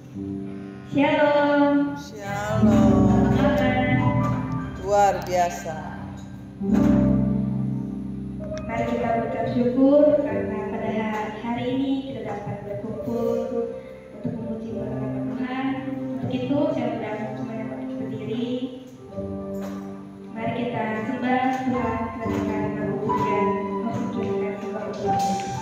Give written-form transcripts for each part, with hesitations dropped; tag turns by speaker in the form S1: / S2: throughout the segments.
S1: Shalom.
S2: Shalom.
S1: Apa kabar?
S2: Luar biasa.
S1: Mari kita berucap syukur karena pada hari ini kita dapat berkumpul untuk memuji berkat Tuhan. Untuk itu saya undang semuanya untuk berdiri. Mari kita sembah Tuhan dengan nama pujian menunjukkan sembah Tuhan.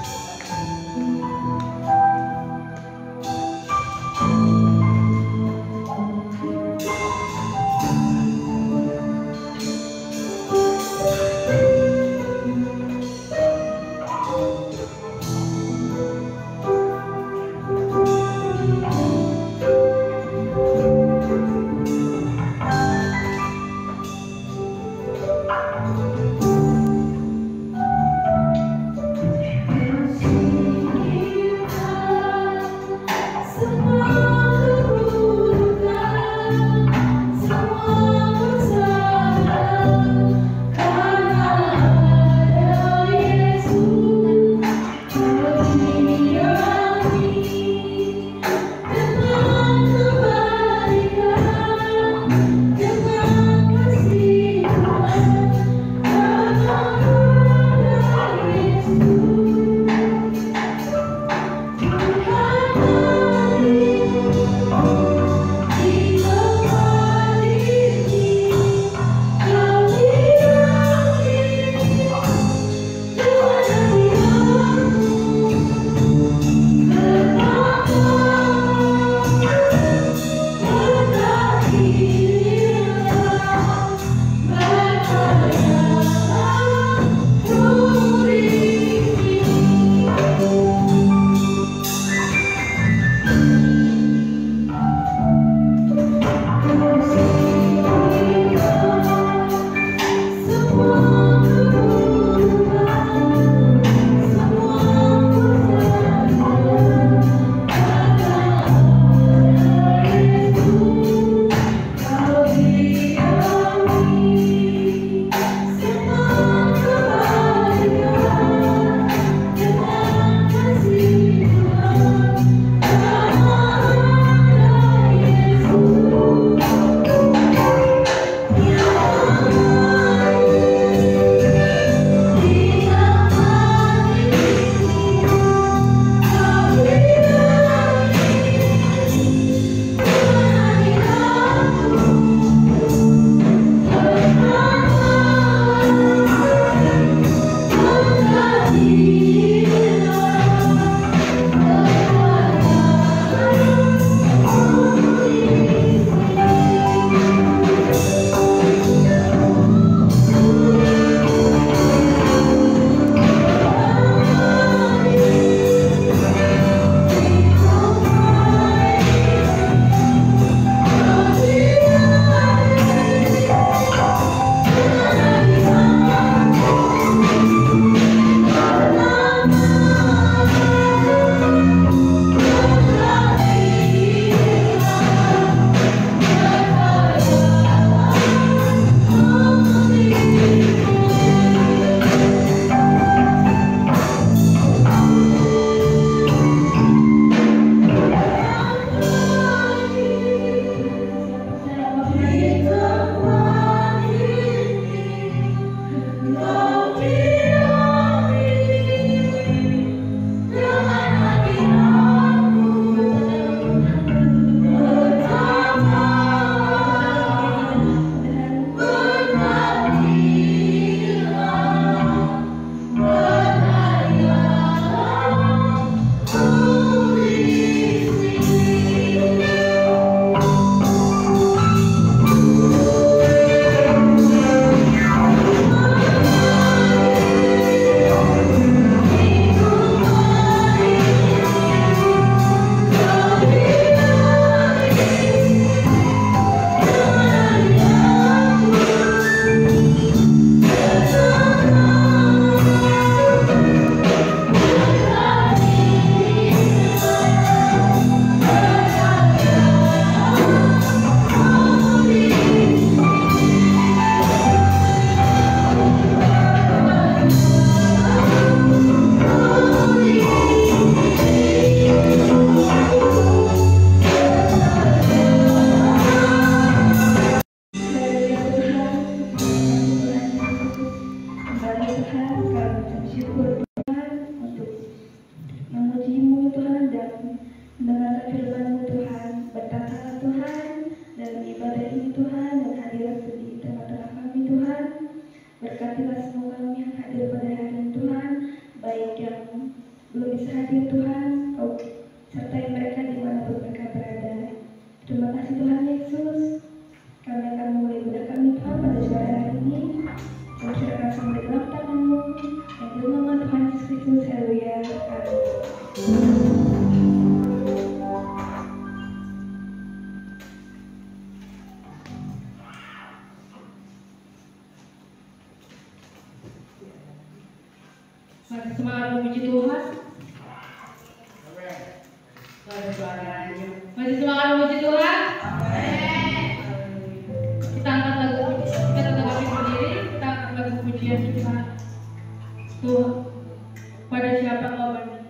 S1: semangat memuji Tuhan? Masih semangat memuji Tuhan? Kita angkat lagu, kita tetap berdiri, kita angkat lagu pujian kita. Tuhan, pada siapa kau bandingkan?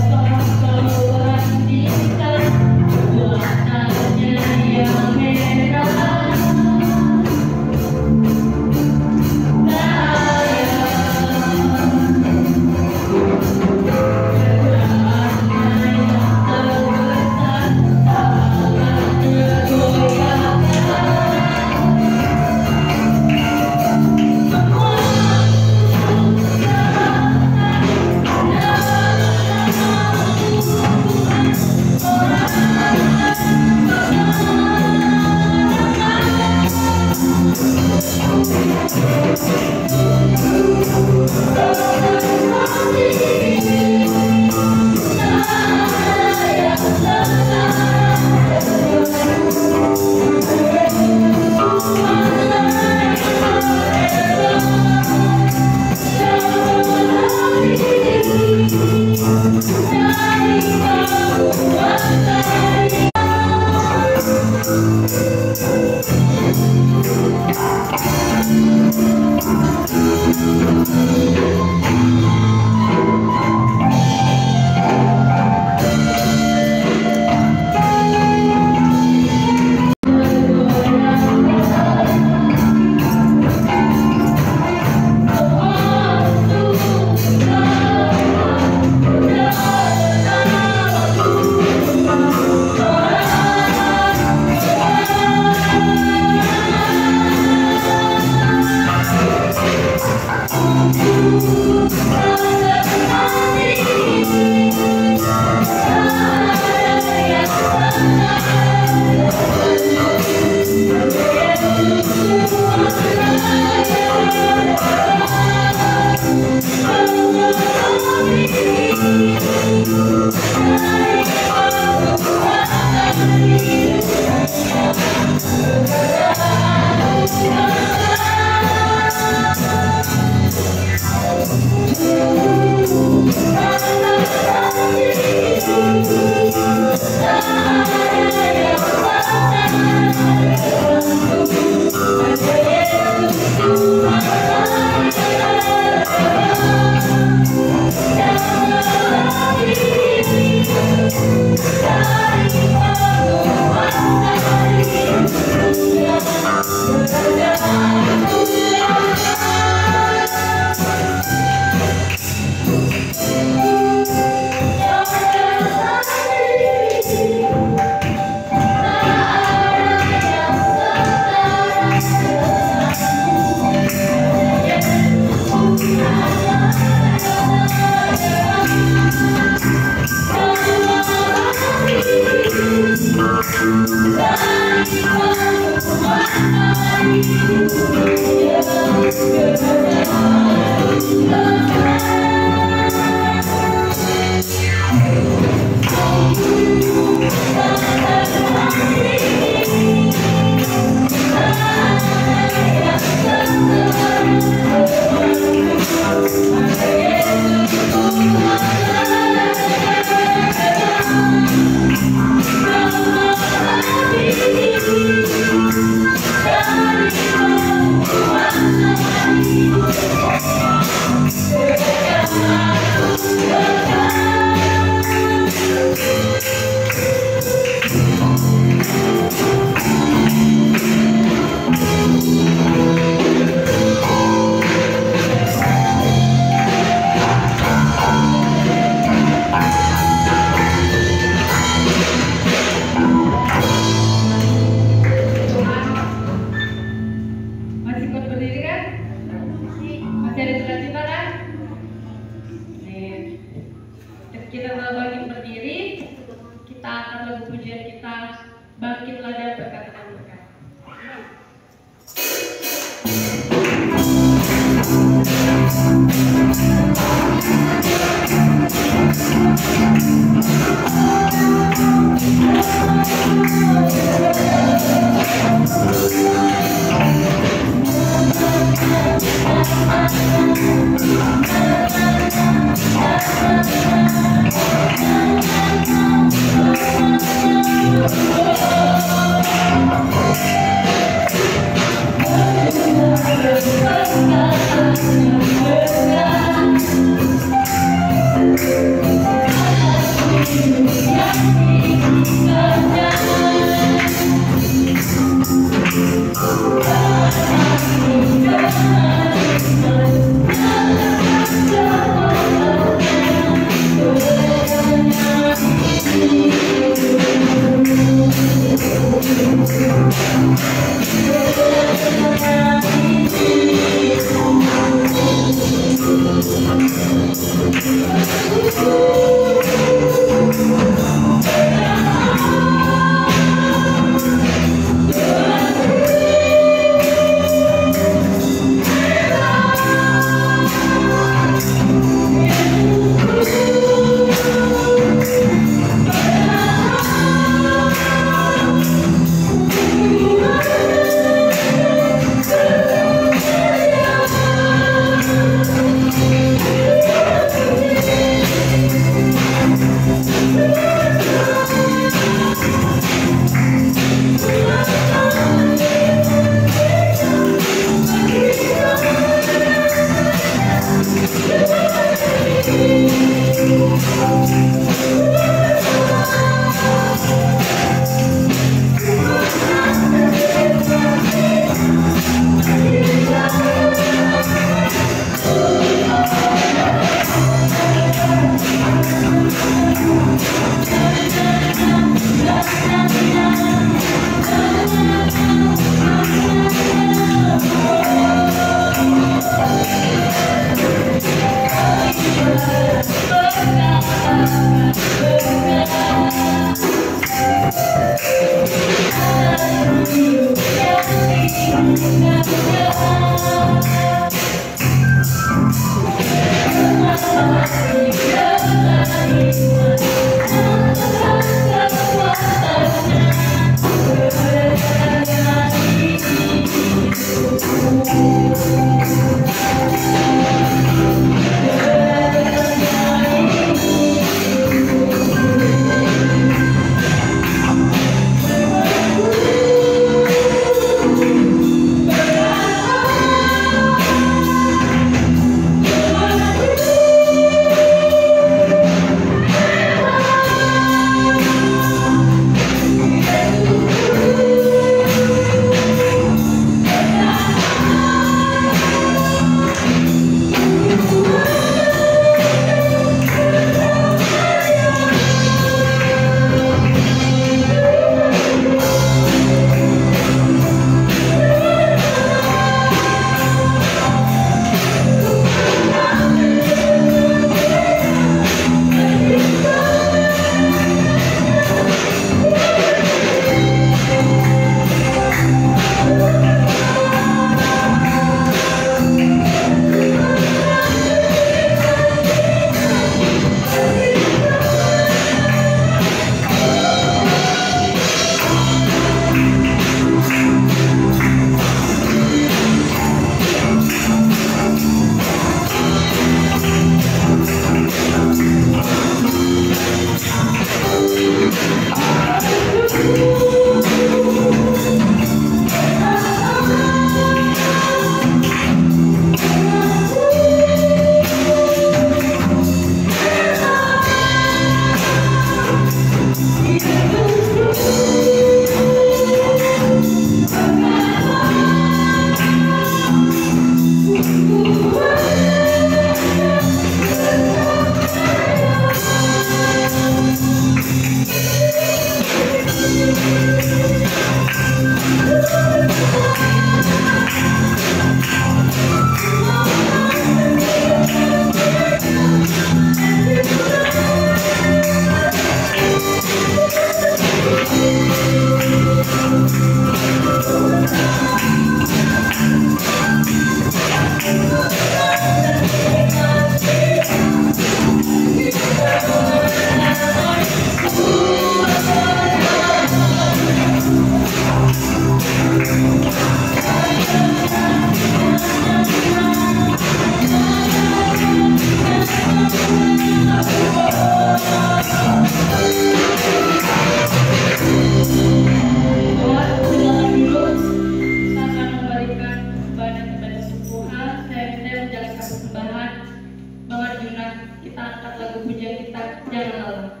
S3: kita angkat lagu pujian kita, Jangan Lelah.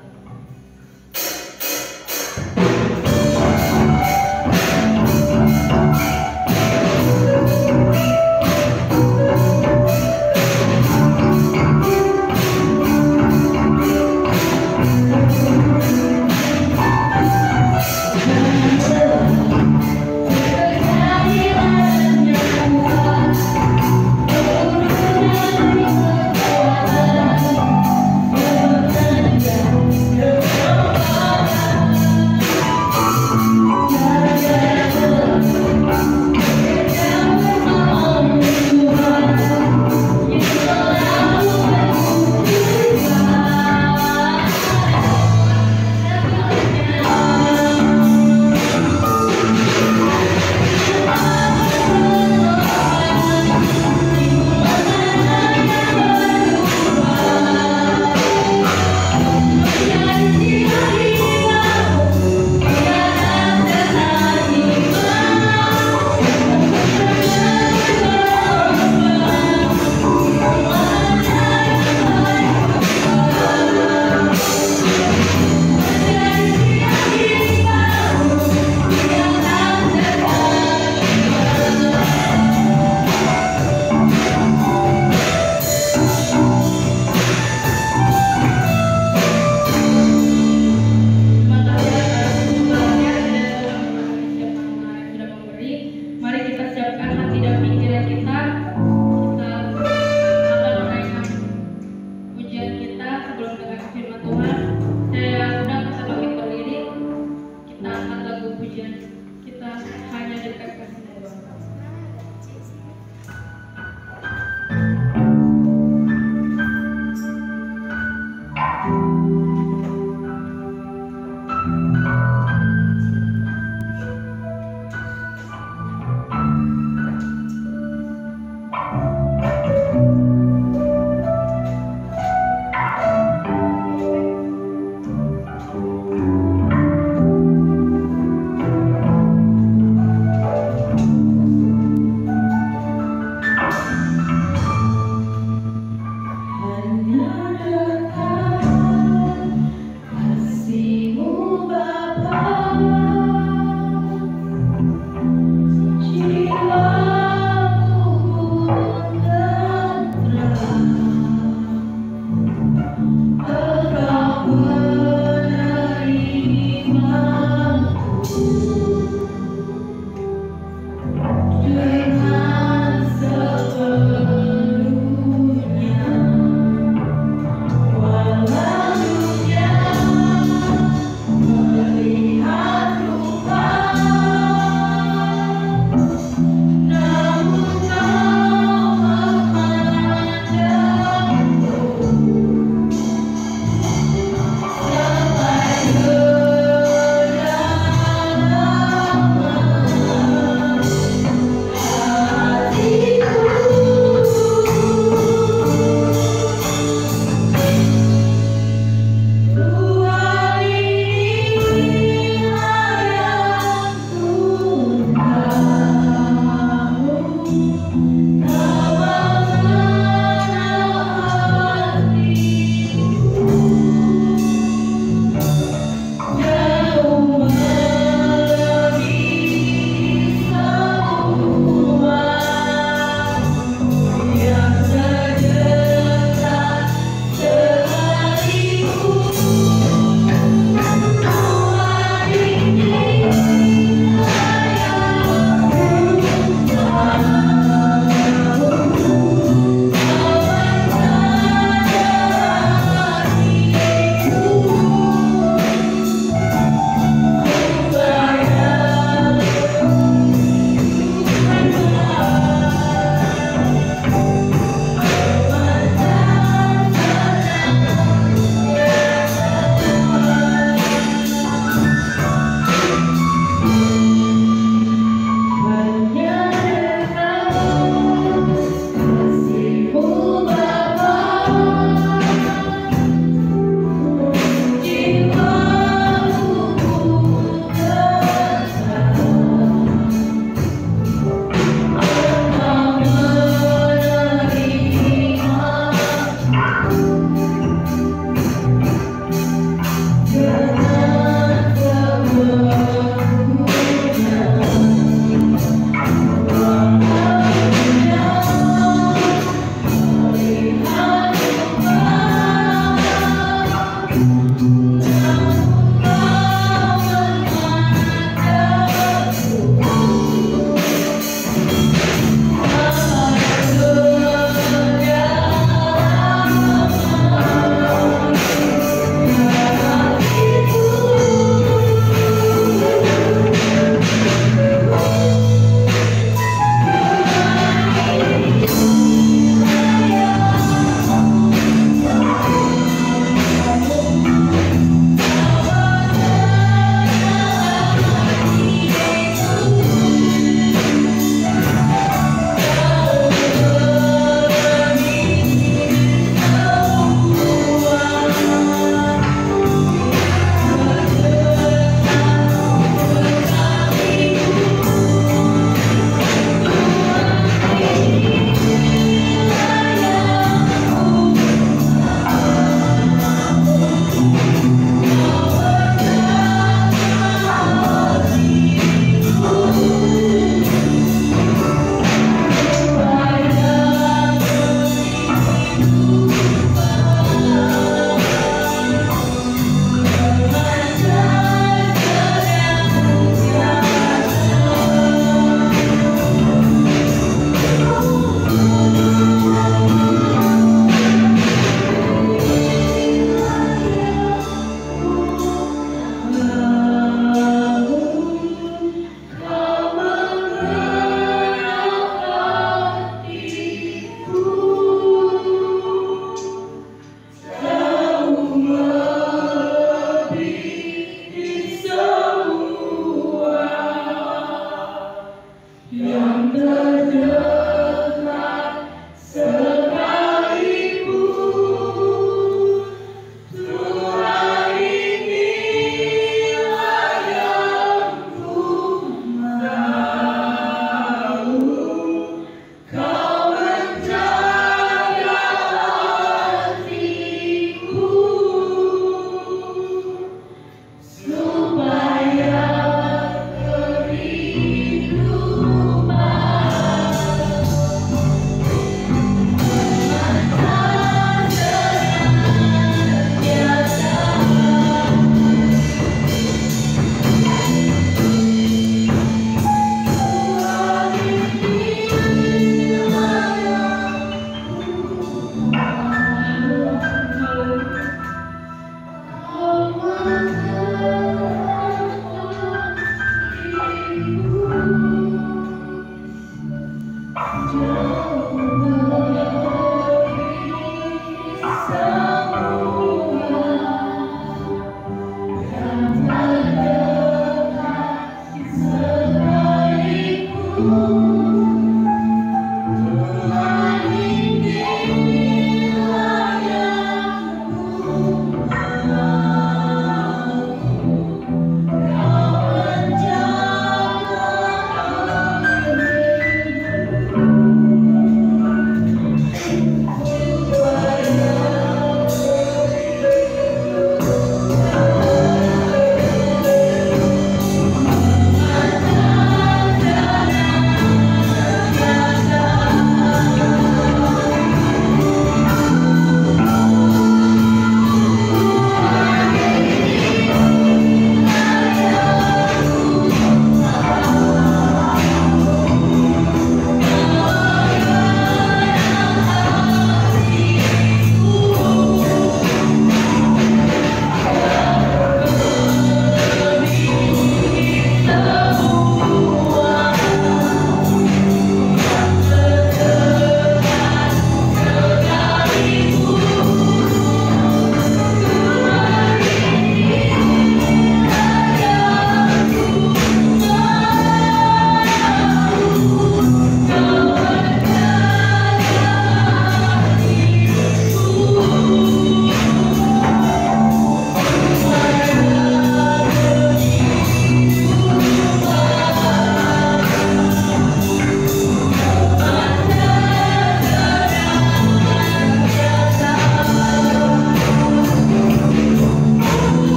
S1: Jangan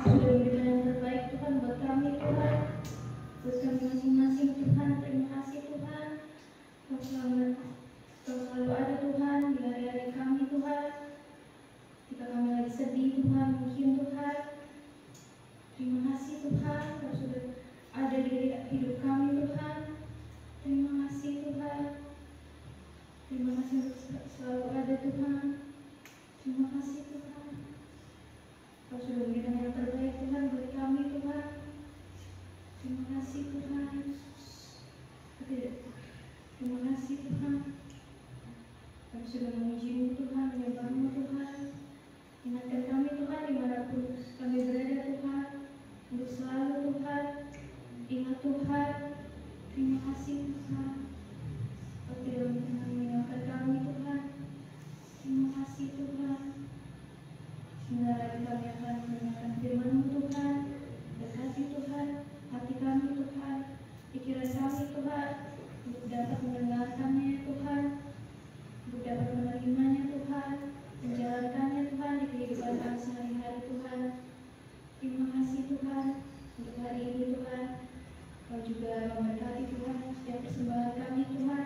S1: sudah memberikan yang terbaik Tuhan buat kami Tuhan, buat kami masing-masing Tuhan. Terima kasih Tuhan. Kau selalu ada Tuhan di hari-hari kami Tuhan. Jika kami lagi sedih Tuhan, mungkin Tuhan. Terima kasih Tuhan, Kau sudah ada di hidup kami Tuhan. Terima kasih Tuhan. Terima kasih untuk selalu ada Tuhan. Terima kasih Tuhan. Kau sudah memberikan yang terbaik Tuhan buat kami Tuhan. Terima kasih Tuhan. Terima kasih Tuhan. Kami sudah memuji-Mu Tuhan, menyembah-Mu Tuhan. Ingatkan kami Tuhan dimanapun kami berada Tuhan, untuk selalu Tuhan ingat Tuhan. Terima kasih Tuhan. Kau tidak pernah meninggalkan kami Tuhan. Terima kasih Tuhan. Sebentar lagi kami akan mendengarkan firman-Mu Tuhan. Berkati Tuhan hati kami Tuhan, pikiran kami Tuhan, untuk dapat mendengarkannya Tuhan, untuk dapat menerimanya Tuhan, menjalankannya Tuhan di kehidupan kami sehari-hari Tuhan. Terima kasih Tuhan untuk hari ini Tuhan. Kau juga memberkati Tuhan setiap persembahan kami Tuhan,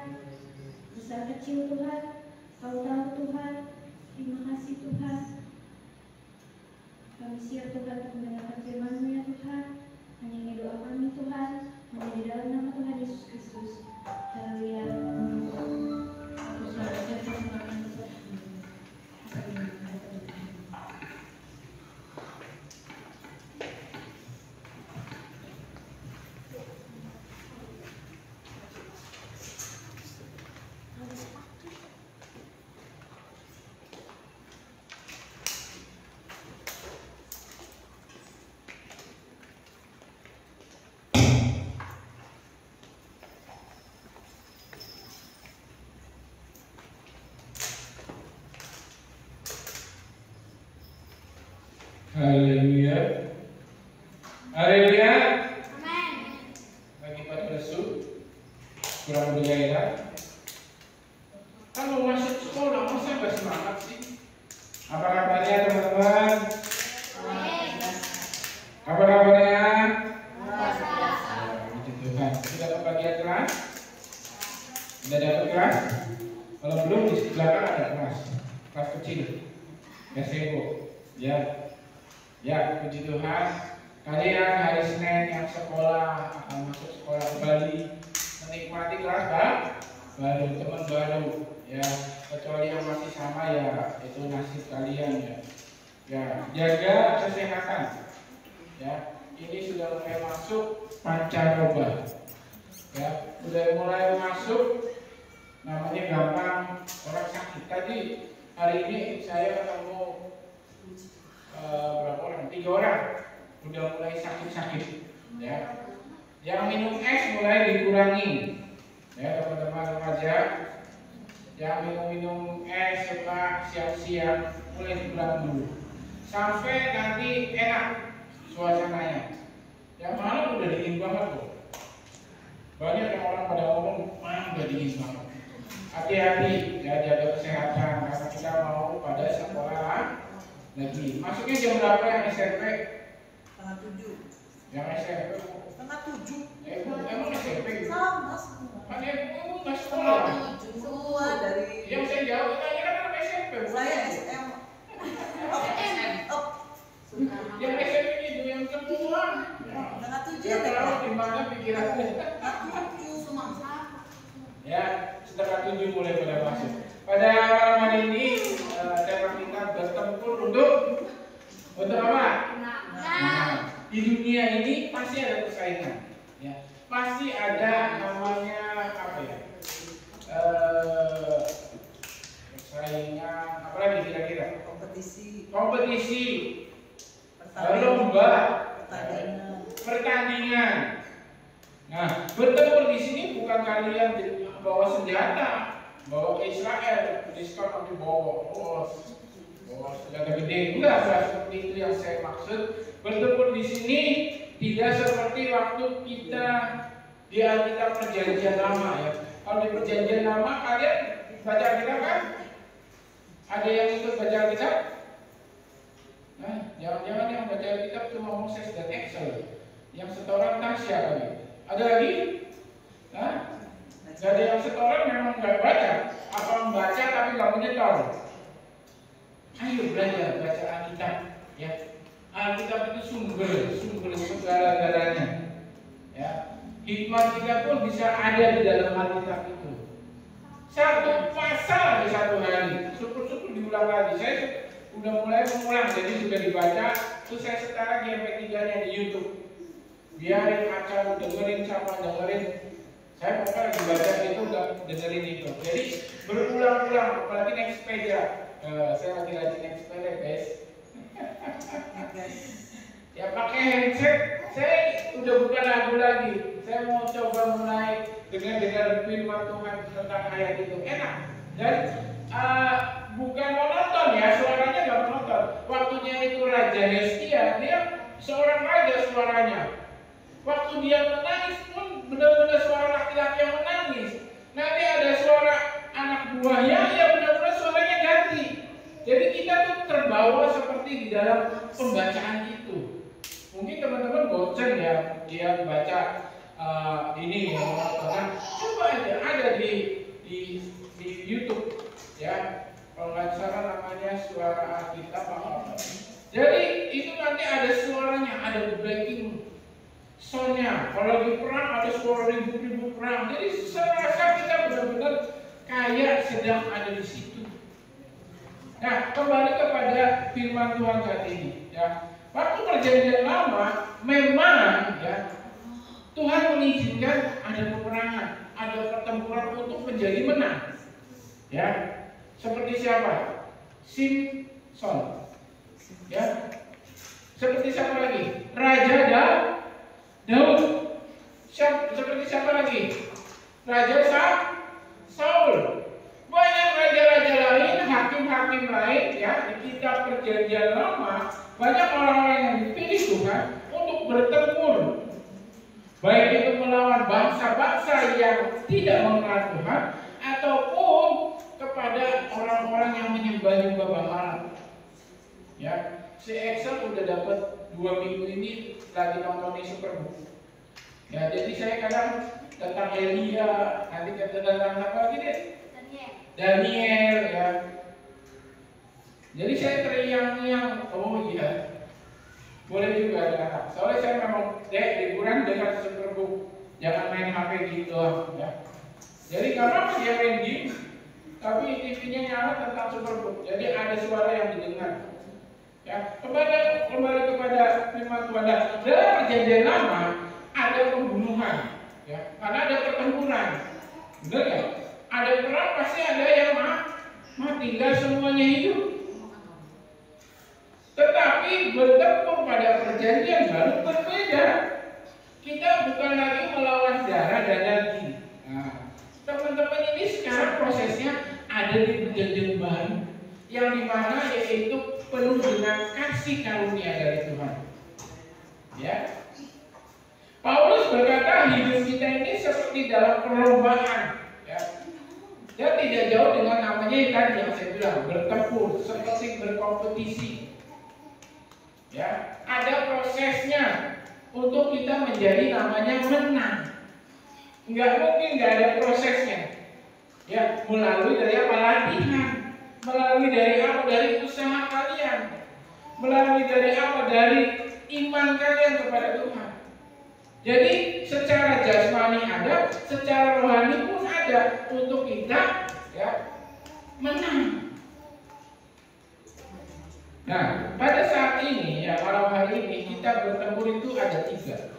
S1: besar kecil Tuhan. Kau tahu Tuhan. Terima kasih Tuhan. Kami siap Tuhan untuk mendengarkan firman-Mu ya Tuhan. Hanya ini doa kami Tuhan, hanya di dalam nama Tuhan Yesus Kristus. Haleluya. Aku selalu siap persembahan Tuhan.
S4: Haleluya. Haleluya. Amin. Lagi pada lesu, kurang bergairah. Kalau masuk sekolah masa nggak semangat sih? Apa kabarnya teman-teman? Apa kabarnya? Puji Tuhan. Sudah dapat bagian kelas? Sudah dapat kelas? Kalau belum di belakang ada kelas kecil, SEO. Ya, puji Tuhan. Kalian hari Senin yang sekolah akan masuk sekolah kembali, menikmati kelas baru, teman baru. Ya, kecuali yang masih sama ya, itu nasib kalian ya. Ya, jaga kesehatan. Ya, ini sudah mulai masuk pancaroba. Ya, sudah mulai masuk. Namanya gampang orang sakit. Tadi hari ini saya ketemu berapa orang? 3 orang udah mulai sakit-sakit ya. Yang minum es mulai dikurangi ya teman-teman remaja. Yang minum es suka siang-siang mulai dikurangi dulu sampai nanti enak suasananya. Yang malam udah dingin banget loh. Banyak yang orang pada ngomong udah dingin banget. Hati-hati ya, jaga kesehatan karena kita mau pada sekolah lagi. Masuknya jam berapa yang SMP?
S2: Setengah 7.
S4: Yang SMP?
S2: Setengah 7.
S4: Emang SMP?
S2: Sama semua.
S4: Kan emang nggak sekolah?
S2: Semua dari.
S4: Yang saya jawab tanya kan anak SMP.
S2: Saya SM.
S4: Yang SMP itu yang semua.
S2: Setengah 7
S4: Ya kalau di mana pikirannya? Ya, setengah 7 mulai pada masuk. Pada malam hari ini tema kita bertempur untuk apa? Nah, di dunia ini pasti ada persaingan, ya. Pasti ada namanya apa ya? Persaingan, apa lagi kira-kira? Kompetisi, lomba, pertandingan. Nah, bertempur di sini bukan kalian bawa senjata, bawa ke Israel, diskon nanti bawa senjata gede. Enggak seperti itu yang saya maksud. Bertempur di sini tidak seperti waktu kita di Alkitab Perjanjian Lama ya. Kalau di Perjanjian Lama kalian baca Alkitab kan? Ada yang ikut baca Alkitab? Nah, jangan-jangan yang baca Alkitab cuma Yang setoran Tasya kali. Ada lagi? Hah? Gak ada yang setoran memang nggak baca. Apa membaca tapi nggak menyetor? Ayo belajar baca Alkitab. Ya, Alkitab itu sumber segala-galanya. Ya, hikmat kita pun bisa ada di dalam Alkitab itu. Satu pasal di satu hari, syukur-syukur diulang lagi. Saya udah mulai mengulang, jadi sudah dibaca. Terus saya sekarang MP3-nya di YouTube. Biarin akan dengerin sama dengerin. Saya pokoknya lagi baca itu udah dengerin itu. Jadi berulang-ulang, apalagi naik sepeda. Saya lagi rajin naik sepeda, guys. Ya pakai handset. Saya udah bukan lagu lagi. Saya mau coba mulai dengar firman Tuhan tentang ayat itu. Enak. Dan bukan monoton ya, suaranya nggak monoton. Waktunya itu Raja Hezkia, dia seorang raja suaranya. Waktu dia menangis pun benar-benar suara laki-laki yang menangis. Nanti ada suara anak buahnya, ya benar-benar suaranya ganti. Jadi kita tuh terbawa seperti di dalam pembacaan itu. Mungkin teman-teman bosan ya, dia baca ini ya, coba aja ada di YouTube ya. Kalau nggak salah namanya Suara Alkitab apa. Jadi itu nanti ada suaranya, ada backing soundnya. Kalau lagi perang ada suara ribu-ribu perang. Jadi saya rasa kita benar-benar kayak sedang ada di situ. Nah, kembali kepada firman Tuhan saat ini. Ya, waktu perjanjian lama memang ya Tuhan mengizinkan ada peperangan, ada pertempuran untuk menjadi menang. Ya, seperti siapa? Simson. Ya, seperti siapa lagi? Raja Daud. Seperti siapa lagi? Raja Saul. Banyak raja-raja lain, hakim-hakim lain ya di kitab perjanjian lama. Banyak orang-orang yang dipilih Tuhan untuk bertempur. Baik itu melawan bangsa-bangsa yang tidak mengenal Tuhan ataupun kepada orang-orang yang menyembah-nyembah Baal. Ya, si Excel udah dapat 2 minggu ini lagi nonton Super Bowl. Ya, jadi saya kadang tentang Elia, nanti tentang apa lagi deh? Daniel ya. Jadi saya teriang-teriang, oh iya, boleh juga ada. Soalnya saya memang liburan dengan Super Bowl, jangan main HP gitu ya. Jadi kalau dia main game, tapi TV-nya nyala tentang Super Bowl, jadi ada suara yang didengar. Ya, kembali kepada firman Tuhan. Dalam perjanjian lama ada pembunuhan, ya, karena ada pertempuran, benar ya? Ada perang pasti ada yang mati, nggak semuanya hidup. Tetapi bertempur pada perjanjian baru berbeda. Kita bukan lagi melawan darah dan daging. Nah, teman-teman ini sekarang prosesnya ada di perjanjian baru, yang dimana yaitu penuh dengan kasih karunia dari Tuhan. Ya, Paulus berkata hidup kita ini seperti dalam perlombaan. Ya, dan tidak jauh dengan namanya yang tadi yang saya bilang bertempur, seperti berkompetisi. Ya, ada prosesnya untuk kita menjadi namanya menang. Nggak mungkin nggak ada prosesnya. Ya, melalui dari apa? Latihan. Melalui dari apa? Dari usaha kalian. Melalui dari apa? Dari iman kalian kepada Tuhan. Jadi secara jasmani ada, secara rohani pun ada untuk kita ya menang. Nah, pada saat ini ya, malam hari ini kita bertempur itu ada 3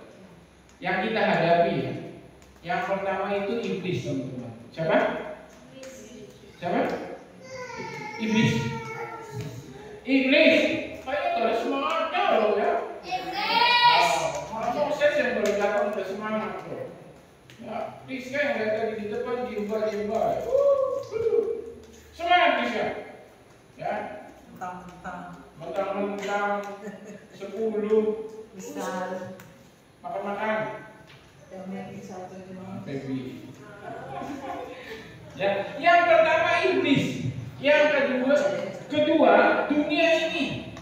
S4: yang kita hadapi ya. Yang pertama itu iblis, teman-teman. Siapa? Siapa? Iblis. Iblis. Kayak terus semangat loh ya. Iblis. Proses yang baru datang udah semangat loh. Ya, Rizka yang dari tadi di depan jimba. Semangat Rizka. Ya. Mentang-mentang 10
S2: Misal
S4: makan-makan. Baby. Ya, yang pertama iblis, yang kedua dunia ini,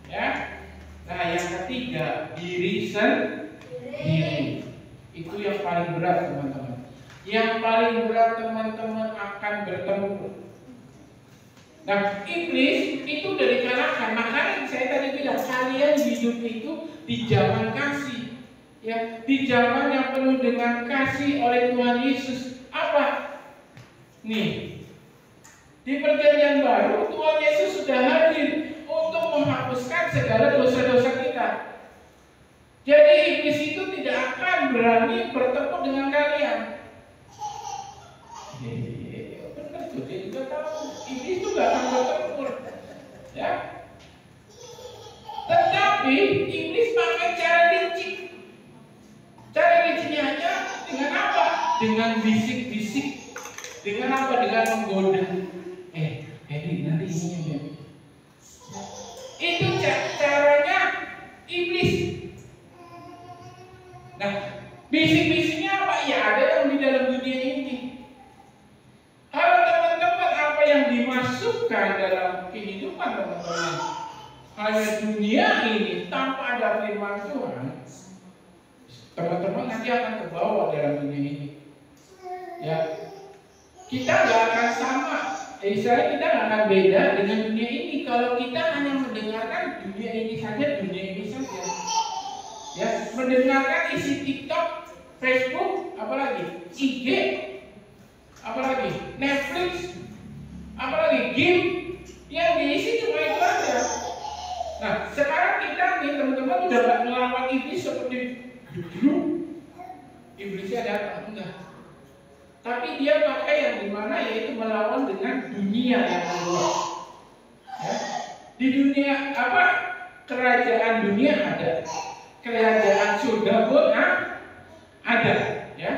S4: ya. Nah, yang ketiga diri sendiri. diri. Itu yang paling berat teman-teman. Yang paling berat teman-teman akan bertemu. Nah, iblis itu udah dikalahkan. Makanya saya tadi bilang kalian hidup itu di zaman kasih, ya, di zaman yang penuh dengan kasih oleh Tuhan Yesus. Apa? Nih, di perjanjian baru Tuhan Yesus sudah hadir untuk menghapuskan segala dosa-dosa kita. Jadi iblis itu tidak akan berani bertemu dengan kalian. Benar tuh, dia juga tahu iblis itu gak akan bertemu, ya. Tetapi iblis pakai cara licik. Cara liciknya aja dengan apa? Dengan bisik-bisik. Dengan apa? Dengan menggoda. Nanti ini ya. Itu caranya iblis. Nah, bisik-bisiknya apa? Ya ada yang di dalam dunia ini. Kalau teman-teman apa yang dimasukkan dalam kehidupan teman-teman hanya dunia ini tanpa ada firman Tuhan, teman-teman nanti akan terbawa dalam dunia ini. Ya, kita nggak akan sama. Kita nggak akan beda dengan dunia ini kalau kita hanya mendengarkan dunia ini saja, ya, mendengarkan isi TikTok, Facebook, apalagi IG, apalagi Netflix, apalagi game, yang diisi cuma itu aja. Nah, sekarang kita nih teman-teman udah gak melawan iblis seperti dulu. Iblisnya datang enggak. Tapi dia pakai yang dimana, yaitu melawan dengan dunia yang keluar. Ya. Di dunia apa? Kerajaan dunia ada, kerajaan surga pun ada. Ya,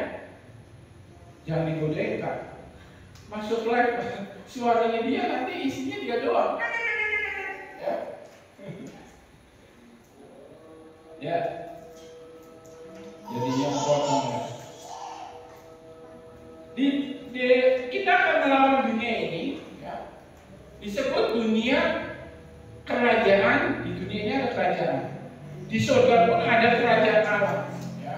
S4: jangan digodain Kak. Masuk live, suaranya dia nanti isinya dia doang. Ya, ya. Jadi yang potong. Kita akan melawan dunia ini, ya. Disebut dunia kerajaan. Di dunia ini ada kerajaan. Di surga pun ada kerajaan Allah. Ya.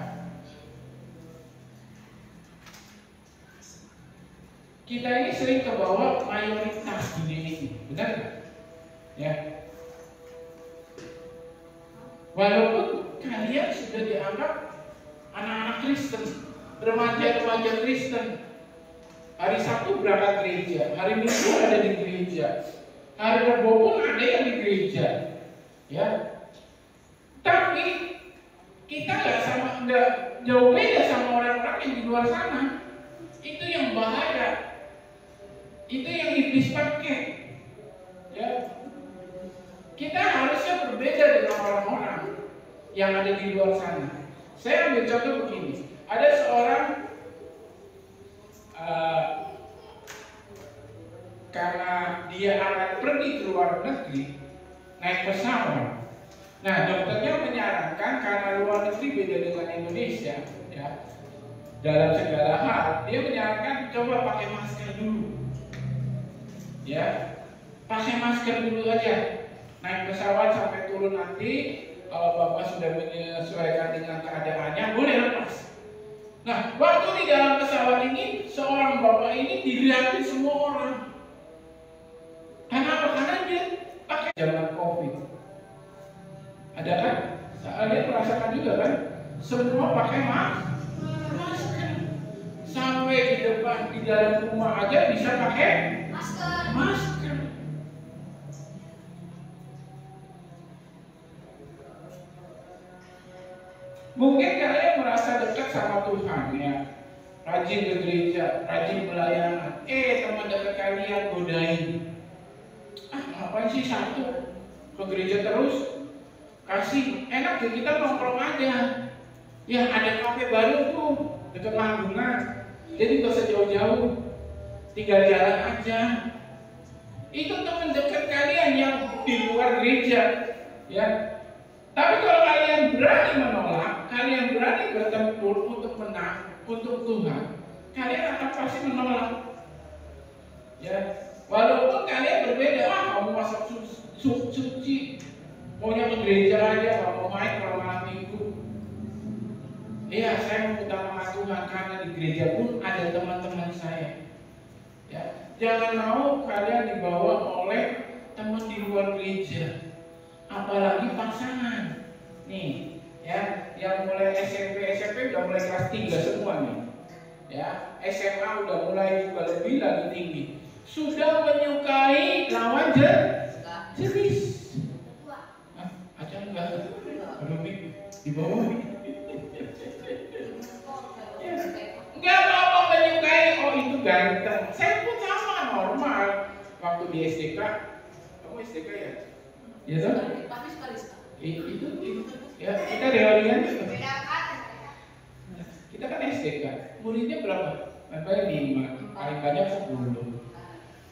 S4: Kita ini sering kebawa mayoritas dunia ini, benar nggak? Ya. Walaupun kalian sudah dianggap anak-anak Kristen, remaja-remaja Kristen. Hari Sabtu berangkat gereja, hari Minggu ada di gereja, hari Rabu pun ada yang di gereja, ya. Tapi kita nggak jauh beda sama orang-orang yang di luar sana. Itu yang bahaya, itu yang iblis pakai, ya. Kita harusnya berbeda dengan orang-orang yang ada di luar sana. Saya ambil contoh begini, ada seorang karena dia akan pergi ke luar negeri naik pesawat. Nah, dokternya menyarankan karena luar negeri beda dengan Indonesia, ya, dalam segala hal, dia menyarankan coba pakai masker dulu, ya, pakai masker dulu aja. Naik pesawat sampai turun nanti, kalau Bapak sudah menyesuaikan dengan keadaannya, boleh lepas. Nah, waktu di dalam pesawat ini, seorang bapak ini dilihatin semua orang. Kenapa? Karena dia pakai zaman COVID. Ada kan? Kalian merasakan juga kan? Semua pakai masker. Sampai di depan, di dalam rumah aja bisa pakai masker. Mungkin kalian merasa dekat sama Tuhan, ya, rajin ke gereja, rajin pelayanan. Teman dekat kalian godain. Ngapain sih Sabtu ke gereja terus? Kasih, enak deh kita nongkrong aja. Ya, ada kafe baru tuh dekat Lambungan. Jadi gak usah jauh-jauh, tinggal jalan aja. Itu teman dekat kalian yang di luar gereja, ya. Tapi kalau kalian berani menolak, kalian berani bertempur untuk menang, untuk Tuhan, kalian akan pasti menolak. Ya, walaupun kalian berbeda, kamu masuk suci, maunya ke gereja aja, kalau mau main kalau malam minggu. Iya, saya mengutamakan Tuhan karena di gereja pun ada teman-teman saya. Ya, jangan mau kalian dibawa oleh teman di luar gereja, apalagi pasangan. Nih, ya, yang mulai SMP udah mulai kelas 3 semua nih. Ya, SMA udah mulai juga lebih lagi tinggi. Sudah menyukai lawan jenis. Aja enggak? Belum di bawah. Enggak apa-apa menyukai, oh itu ganteng. Saya pun sama, normal. Waktu di SDK, kamu SDK ya? Iya toh? Itu, ya kita realian itu. Kita kan SDK, muridnya berapa? Paling 5, paling banyak 10.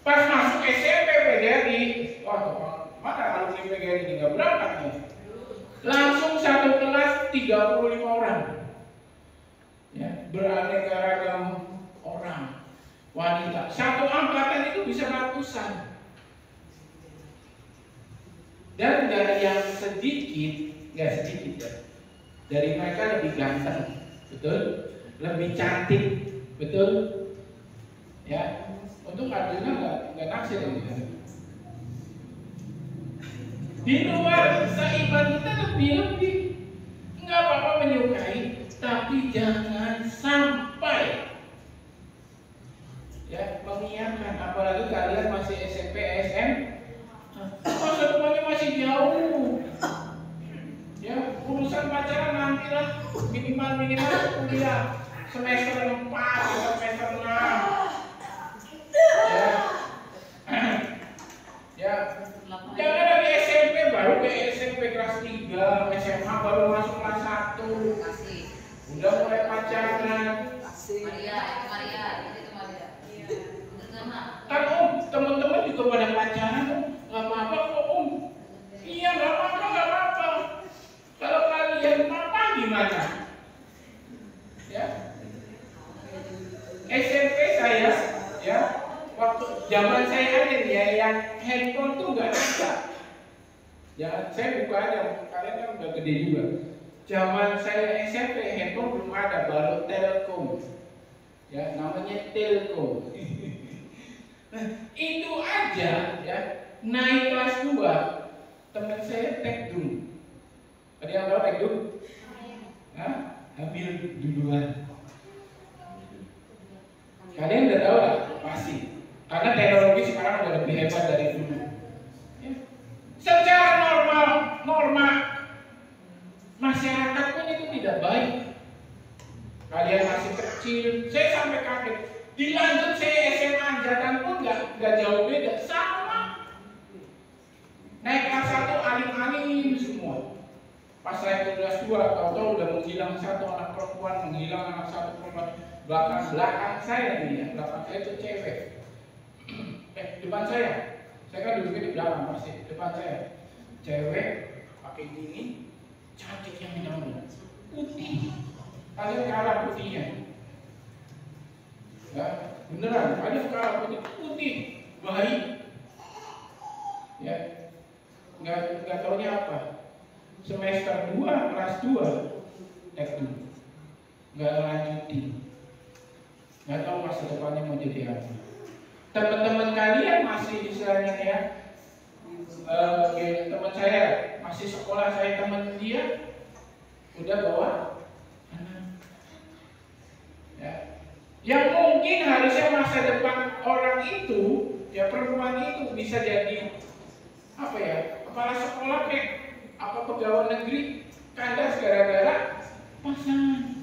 S4: Pas masuk SMP PGRI, wah mana alumni PGRI nggak berangkat nih? Langsung satu kelas 35 orang. Ya, beraneka ragam orang, wanita. Satu angkatan itu bisa ratusan. Dan dari yang sedikit, nggak sedikit ya, dari mereka lebih ganteng, betul? Lebih cantik, betul? Ya, untuk Arjuna nggak naksir gitu. Di luar seiman kita lebih, nggak apa-apa menyukai, tapi jangan sampai ya mengiyakan, apalagi kalian masih SMP, SM, masa depannya masih jauh. Ya, urusan pacaran nantilah minimal kuliah semester 4 atau semester 6. Ya, jangan dari SMP baru ke SMP kelas 3, SMA baru masuk kelas 1. Udah mulai pacaran. Kan teman-teman juga pada pacaran, nggak apa-apa kok Iya nggak apa-apa. Kalau kalian apa gimana? Ya. SMP saya, ya, waktu zaman saya ada ya, yang handphone tuh nggak ada. Ya, saya buka aja, kalian kan udah gede juga. Zaman saya SMP handphone belum ada, baru Telkom. Ya, namanya Telkom. Nah, itu aja ya, naik kelas 2, teman saya tekdung. Ada yang tahu tekdung? Hah? Hamil duluan. Kalian udah tahu lah, pasti. Karena teknologi sekarang udah lebih hebat dari dulu. Ya. Secara norma masyarakat pun itu tidak baik. Kalian masih kecil, saya sampai kaget. Dilanjut saya SMA Anjatan pun nggak jauh beda, sama. Naik kelas 1 alim-alim semua. Pas saya ke kelas 2, tahu-tahu udah menghilang satu anak perempuan, menghilang anak satu perempuan. Belakang saya nih ya, belakang saya itu cewek. Depan saya kan duduknya di belakang pasti. Depan saya, cewek pakai gini, cantik yang minum, putih. Kalian kalah putihnya. Ya, beneran, kalian kalah putih, baik. Ya, nggak taunya apa. Semester 2, kelas 2, teknik, nggak lanjutin. Nggak tahu masa depannya mau jadi apa. Teman-teman kalian masih istilahnya ya, teman saya masih sekolah, saya teman dia udah bawa anak. Ya. Yang mungkin harusnya masa depan orang itu, ya perempuan itu bisa jadi apa ya, kepala sekolah kayak apa pegawai negeri, kandas gara-gara pasangan.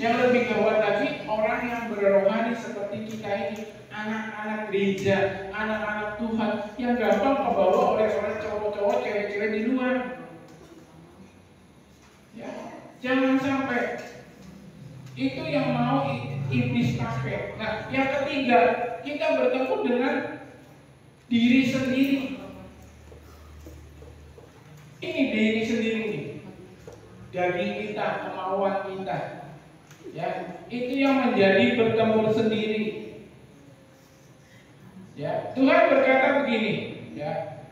S4: Yang lebih gawat lagi, orang yang berrohani seperti kita ini, anak-anak gereja, anak-anak Tuhan, yang gampang kebawa oleh cowok-cowok, cewek-cewek di luar. Ya, jangan sampai itu yang mau iblis pakai. Nah, yang ketiga, kita bertemu dengan diri sendiri. Ini diri sendiri nih, daging kita, kemauan kita. Ya, itu yang menjadi bertempur sendiri. Ya, Tuhan berkata begini, ya.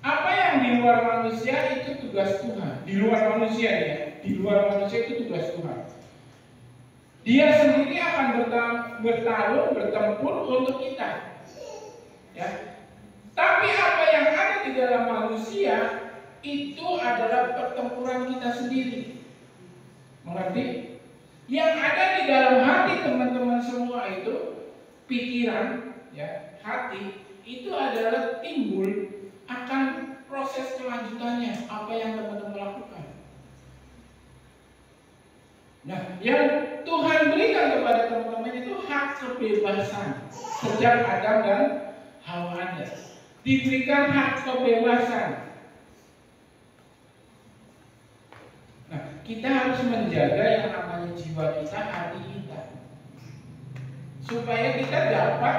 S4: Apa yang di luar manusia itu tugas Tuhan. Di luar manusia ya. di luar manusia itu tugas Tuhan. Dia sendiri akan bertarung, bertempur untuk kita. Ya. Tapi apa yang ada di dalam manusia itu adalah pertempuran kita sendiri. Mengerti? Yang ada di dalam hati teman-teman semua itu pikiran, ya, hati itu adalah timbul akan proses kelanjutannya apa yang teman-teman lakukan. Nah, yang Tuhan berikan kepada teman-teman itu hak kebebasan sejak Adam dan Hawa ada. Diberikan hak kebebasan. Nah, kita harus menjaga yang namanya jiwa kita, hati kita, supaya kita dapat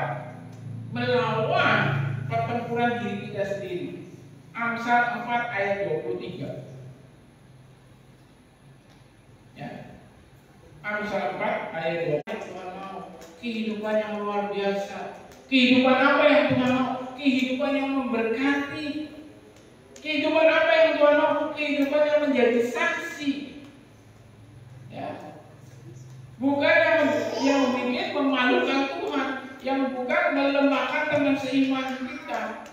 S4: melawan pertempuran diri kita sendiri. Amsal 4 ayat 23. Ya. Amsal 4 ayat 23. Tuhan mau kehidupan yang luar biasa. Kehidupan apa yang Tuhan mau? Kehidupan yang memberkati. Kehidupan apa yang Tuhan mau? Kehidupan yang menjadi saksi. Ya. Bukan yang bikin memalukan Tuhan, yang bukan melemahkan teman seiman kita.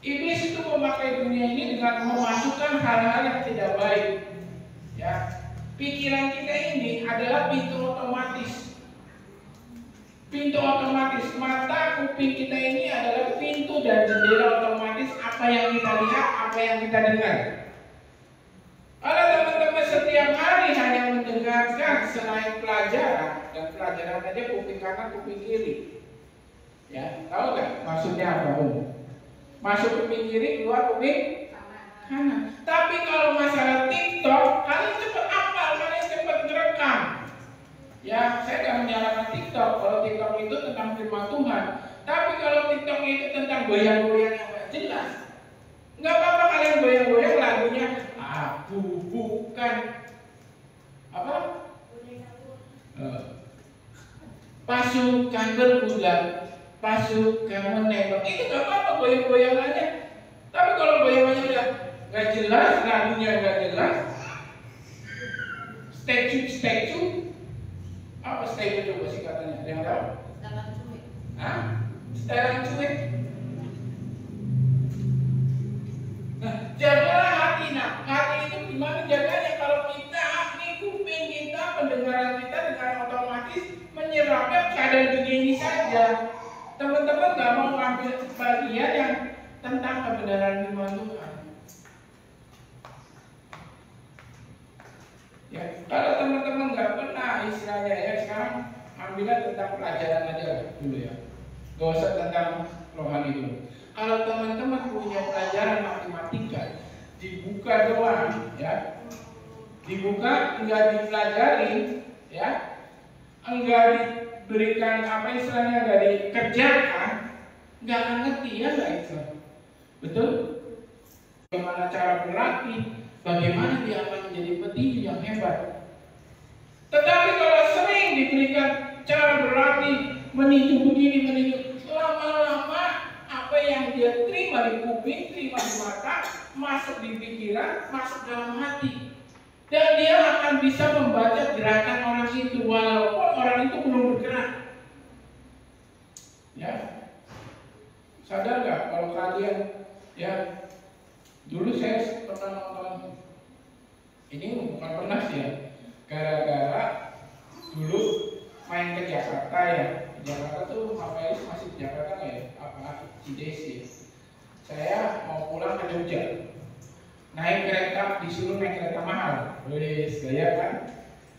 S4: Iblis itu memakai dunia ini dengan memasukkan hal-hal yang tidak baik. Ya, pikiran kita ini adalah pintu otomatis. Pintu otomatis, mata kuping kita ini adalah pintu dan jendela otomatis apa yang kita lihat, apa yang kita dengar. Kalau teman-teman setiap hari hanya mendengarkan selain pelajaran, dan pelajaran aja kuping kanan, kuping kiri. Ya, tahu nggak maksudnya apa, Om? Masuk kuping kiri, keluar kuping kanan. Tapi kalau masalah TikTok, kalian cepat hafal, kalian cepat ngerekam. Ya, saya nggak menyalahkan TikTok. Kalau TikTok itu tentang firman Tuhan, tapi kalau TikTok itu tentang goyang-goyang yang nggak jelas, nggak apa-apa kalian goyang-goyang lagunya. Bukan apa? Pasukan berkuda, pasukan menembak. Itu nggak apa-apa goyang-goyangannya. Tapi kalau goyangannya udah nggak jelas, lagunya nggak jelas, statue, apa statue coba sih katanya? Ada yang tahu?
S2: Setelan cuek.
S4: Hah? Setelan cuek. Nah, jagalah hati. Nah, hati itu gimana jaganya? Kalau kita, nih kuping kita, pendengaran kita dengan otomatis menyerapnya keadaan dunia ini saja. Teman-teman nggak mau ngambil bagian yang tentang kebenaran firman Tuhan. Ya, kalau teman-teman nggak pernah istilahnya ya sekarang ambillah tentang pelajaran aja lah dulu ya. Gak usah tentang rohani dulu. Kalau teman-teman punya pelajaran matematika, dibuka doang, ya, dibuka nggak dipelajari, ya, enggak diberikan apa istilahnya, nggak dikerjakan, nggak akan ngerti ya nggak itu, betul? Bagaimana cara berlatih, bagaimana dia akan menjadi petinju yang hebat. Tetapi kalau sering diberikan cara berlatih, meninju begini, meninju, lama-lama apa yang dia terima di kuping, terima di mata, masuk di pikiran, masuk dalam hati. Dan dia akan bisa membaca gerakan orang itu walaupun orang itu belum bergerak. Ya, sadar nggak kalau kalian, ya, dulu saya pernah nonton, ini bukan pernah sih ya, gara-gara dulu main ke Jakarta ya. Jakarta tuh Mamelis masih di Jakarta nggak ya? Apa Cides? Saya mau pulang ke Jogja, naik kereta, disuruh naik kereta mahal, wes gaya kan?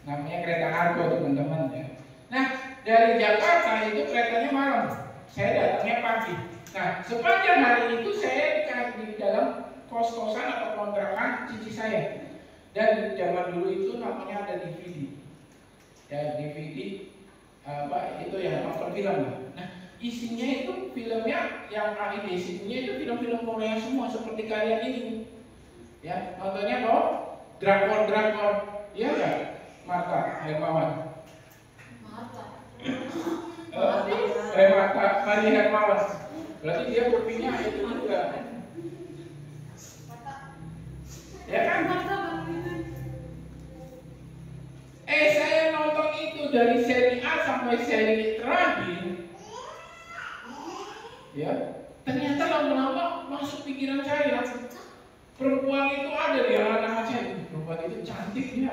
S4: Namanya kereta Argo teman-teman ya. Nah dari Jakarta itu keretanya malam, saya datangnya pagi. Nah sepanjang hari itu saya di dalam kos-kosan atau kontrakan cici saya. Dan zaman dulu itu namanya ada DVD, ya DVD. Apa itu ya, nonton film lah. Nah isinya itu filmnya yang isinya itu film-film Korea semua seperti kalian ini. Ya nontonnya kok drakor, iya nggak? Marta Hermawan. Marta Mari Hermawan. Berarti dia kupingnya itu juga. dari seri A sampai seri terakhir, ya ternyata lama-lama masuk pikiran saya. Perempuan itu ada di anak-anak saya. Perempuan itu cantik ya.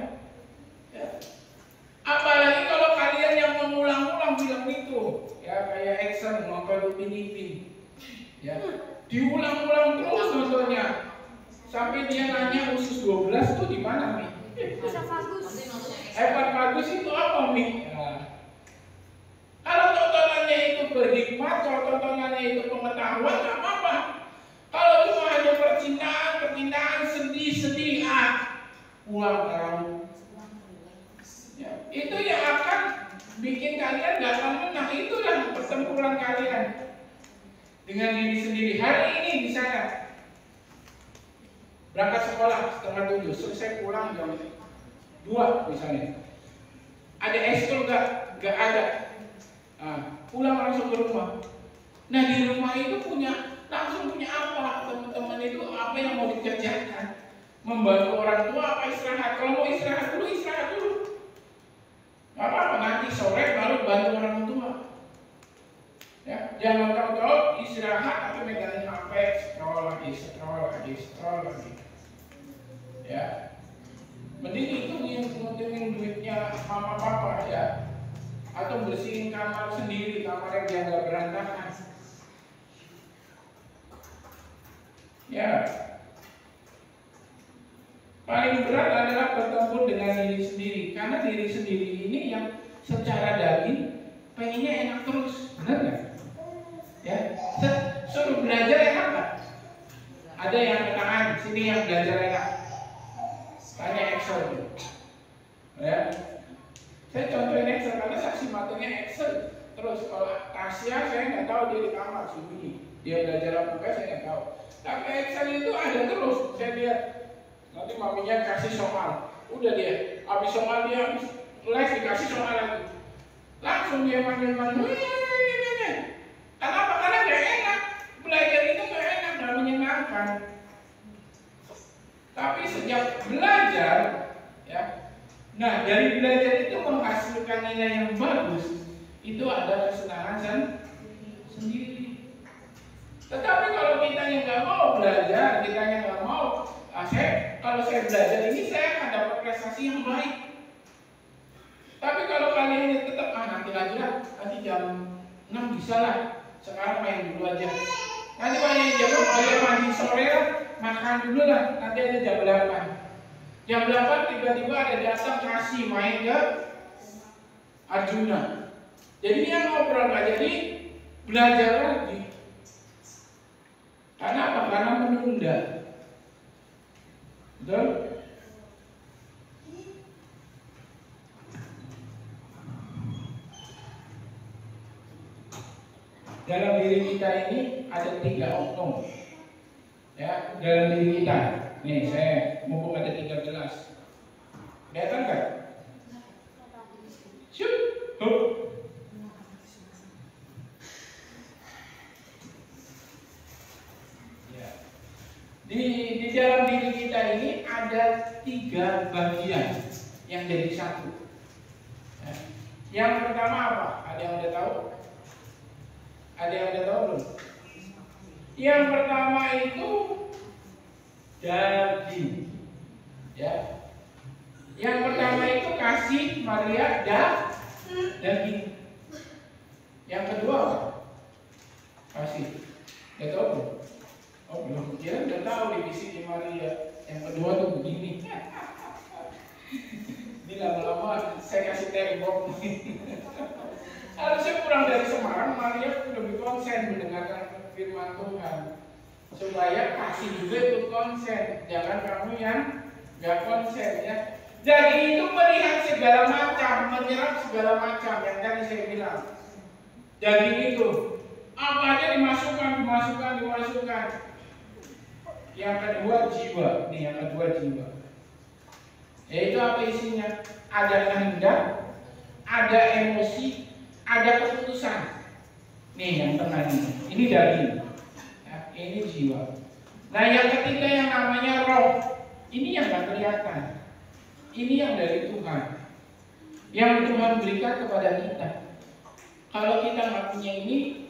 S4: Apalagi kalau kalian yang mengulang-ulang bilang itu, ya kayak Exxon nonton Upin Ipin, ya diulang-ulang terus nontonnya, sampai dia nanya usus 12 tuh di mana Mi? Hebat bagus itu apa Mi? Nah, kalau tontonannya itu berhikmat, kalau tontonannya itu pengetahuan, nggak apa-apa. Kalau cuma hanya percintaan, sedih, pulang tahu. Ya, itu yang akan bikin kalian gak tenang. Itulah pertempuran kalian dengan diri sendiri. Hari ini di sana berangkat sekolah setengah 7, selesai pulang jam 2 misalnya. Ada ekskul gak ada. Nah, pulang langsung ke rumah. Nah di rumah itu langsung punya apa? Teman-teman itu apa yang mau dikerjakan? Membantu orang tua apa istirahat? Kalau mau istirahat dulu. Gak apa-apa, nanti sore baru bantu orang tua. Ya, jangan tahu-tahu istirahat atau megang HP, scroll lagi. Ya, mending itu ngutangin duitnya mama papa ya, atau bersihin kamar sendiri, kamar yang dia nggak berantakan. Ya, paling berat adalah bertempur dengan diri sendiri, karena diri sendiri ini yang secara daging pengennya enak terus, benar nggak? Ya, suruh belajar enak nggak? Ada yang tangan sini yang belajar enak, tanya Excel, ya. Saya contohin Excel karena saksi matanya Excel. Terus kalau Tasya saya nggak tahu dia di kamar sembunyi, dia belajar apa enggak saya nggak tahu. Tapi Excel itu ada terus, saya lihat. Nanti maminya kasih soal, udah dia habis soal dia habis les dikasih soal lagi, langsung dia manggil. Kenapa? Karena gak enak, belajar itu gak enak, gak menyenangkan. Tapi sejak belajar, ya, nah dari belajar itu menghasilkan nilai yang bagus, itu ada kesenangan sendiri. Tetapi kalau kita yang nggak mau belajar, kita yang nggak mau, kalau saya belajar ini saya akan dapat prestasi yang baik. Tapi kalau kalian ini tetap nanti lagi lah, nanti jam 6 bisa lah, sekarang main dulu aja. Nanti banyak jam mandi sore lah, makan dulu lah, nanti ada jam 8. Jam 8 tiba-tiba ada datang kasih main ke Arjuna. Jadi dia ngobrol nggak jadi belajar lagi. Karena apa? Karena menunda. Betul? Dalam diri kita ini ada 3 oknum. Ya, dalam diri kita. Nih, saya mumpung ada 3 gelas. Kelihatan kan? Syuk. Di dalam diri kita ini ada 3 bagian yang jadi satu. Ya. Yang pertama apa? Ada yang udah tahu? Ada yang udah tahu belum? Yang pertama itu daging. Ya. Yang pertama itu kasih Maria daging. Yang kedua apa? Kasih. Udah tahu belum? Oh belum, dia udah tahu divisi di Maria. Yang kedua tuh begini. Ini lama-lama saya kasih tembok. Harusnya pulang dari Semarang, Maria lebih konsen mendengarkan firman Tuhan, supaya kasih juga itu konsen. Jangan kamu yang gak konsen ya. Jadi itu melihat segala macam, menyerap segala macam yang tadi saya bilang. Daging itu apa aja dimasukkan. Yang kedua jiwa, nih yang kedua jiwa. Yaitu apa isinya? Ada kehendak, ada emosi, ada keputusan. Nih yang tengah ini daging, ya, ini jiwa. Nah yang ketiga yang namanya roh, ini yang gak kelihatan. Ini yang dari Tuhan. yang Tuhan berikan kepada kita. Kalau kita nggak punya ini,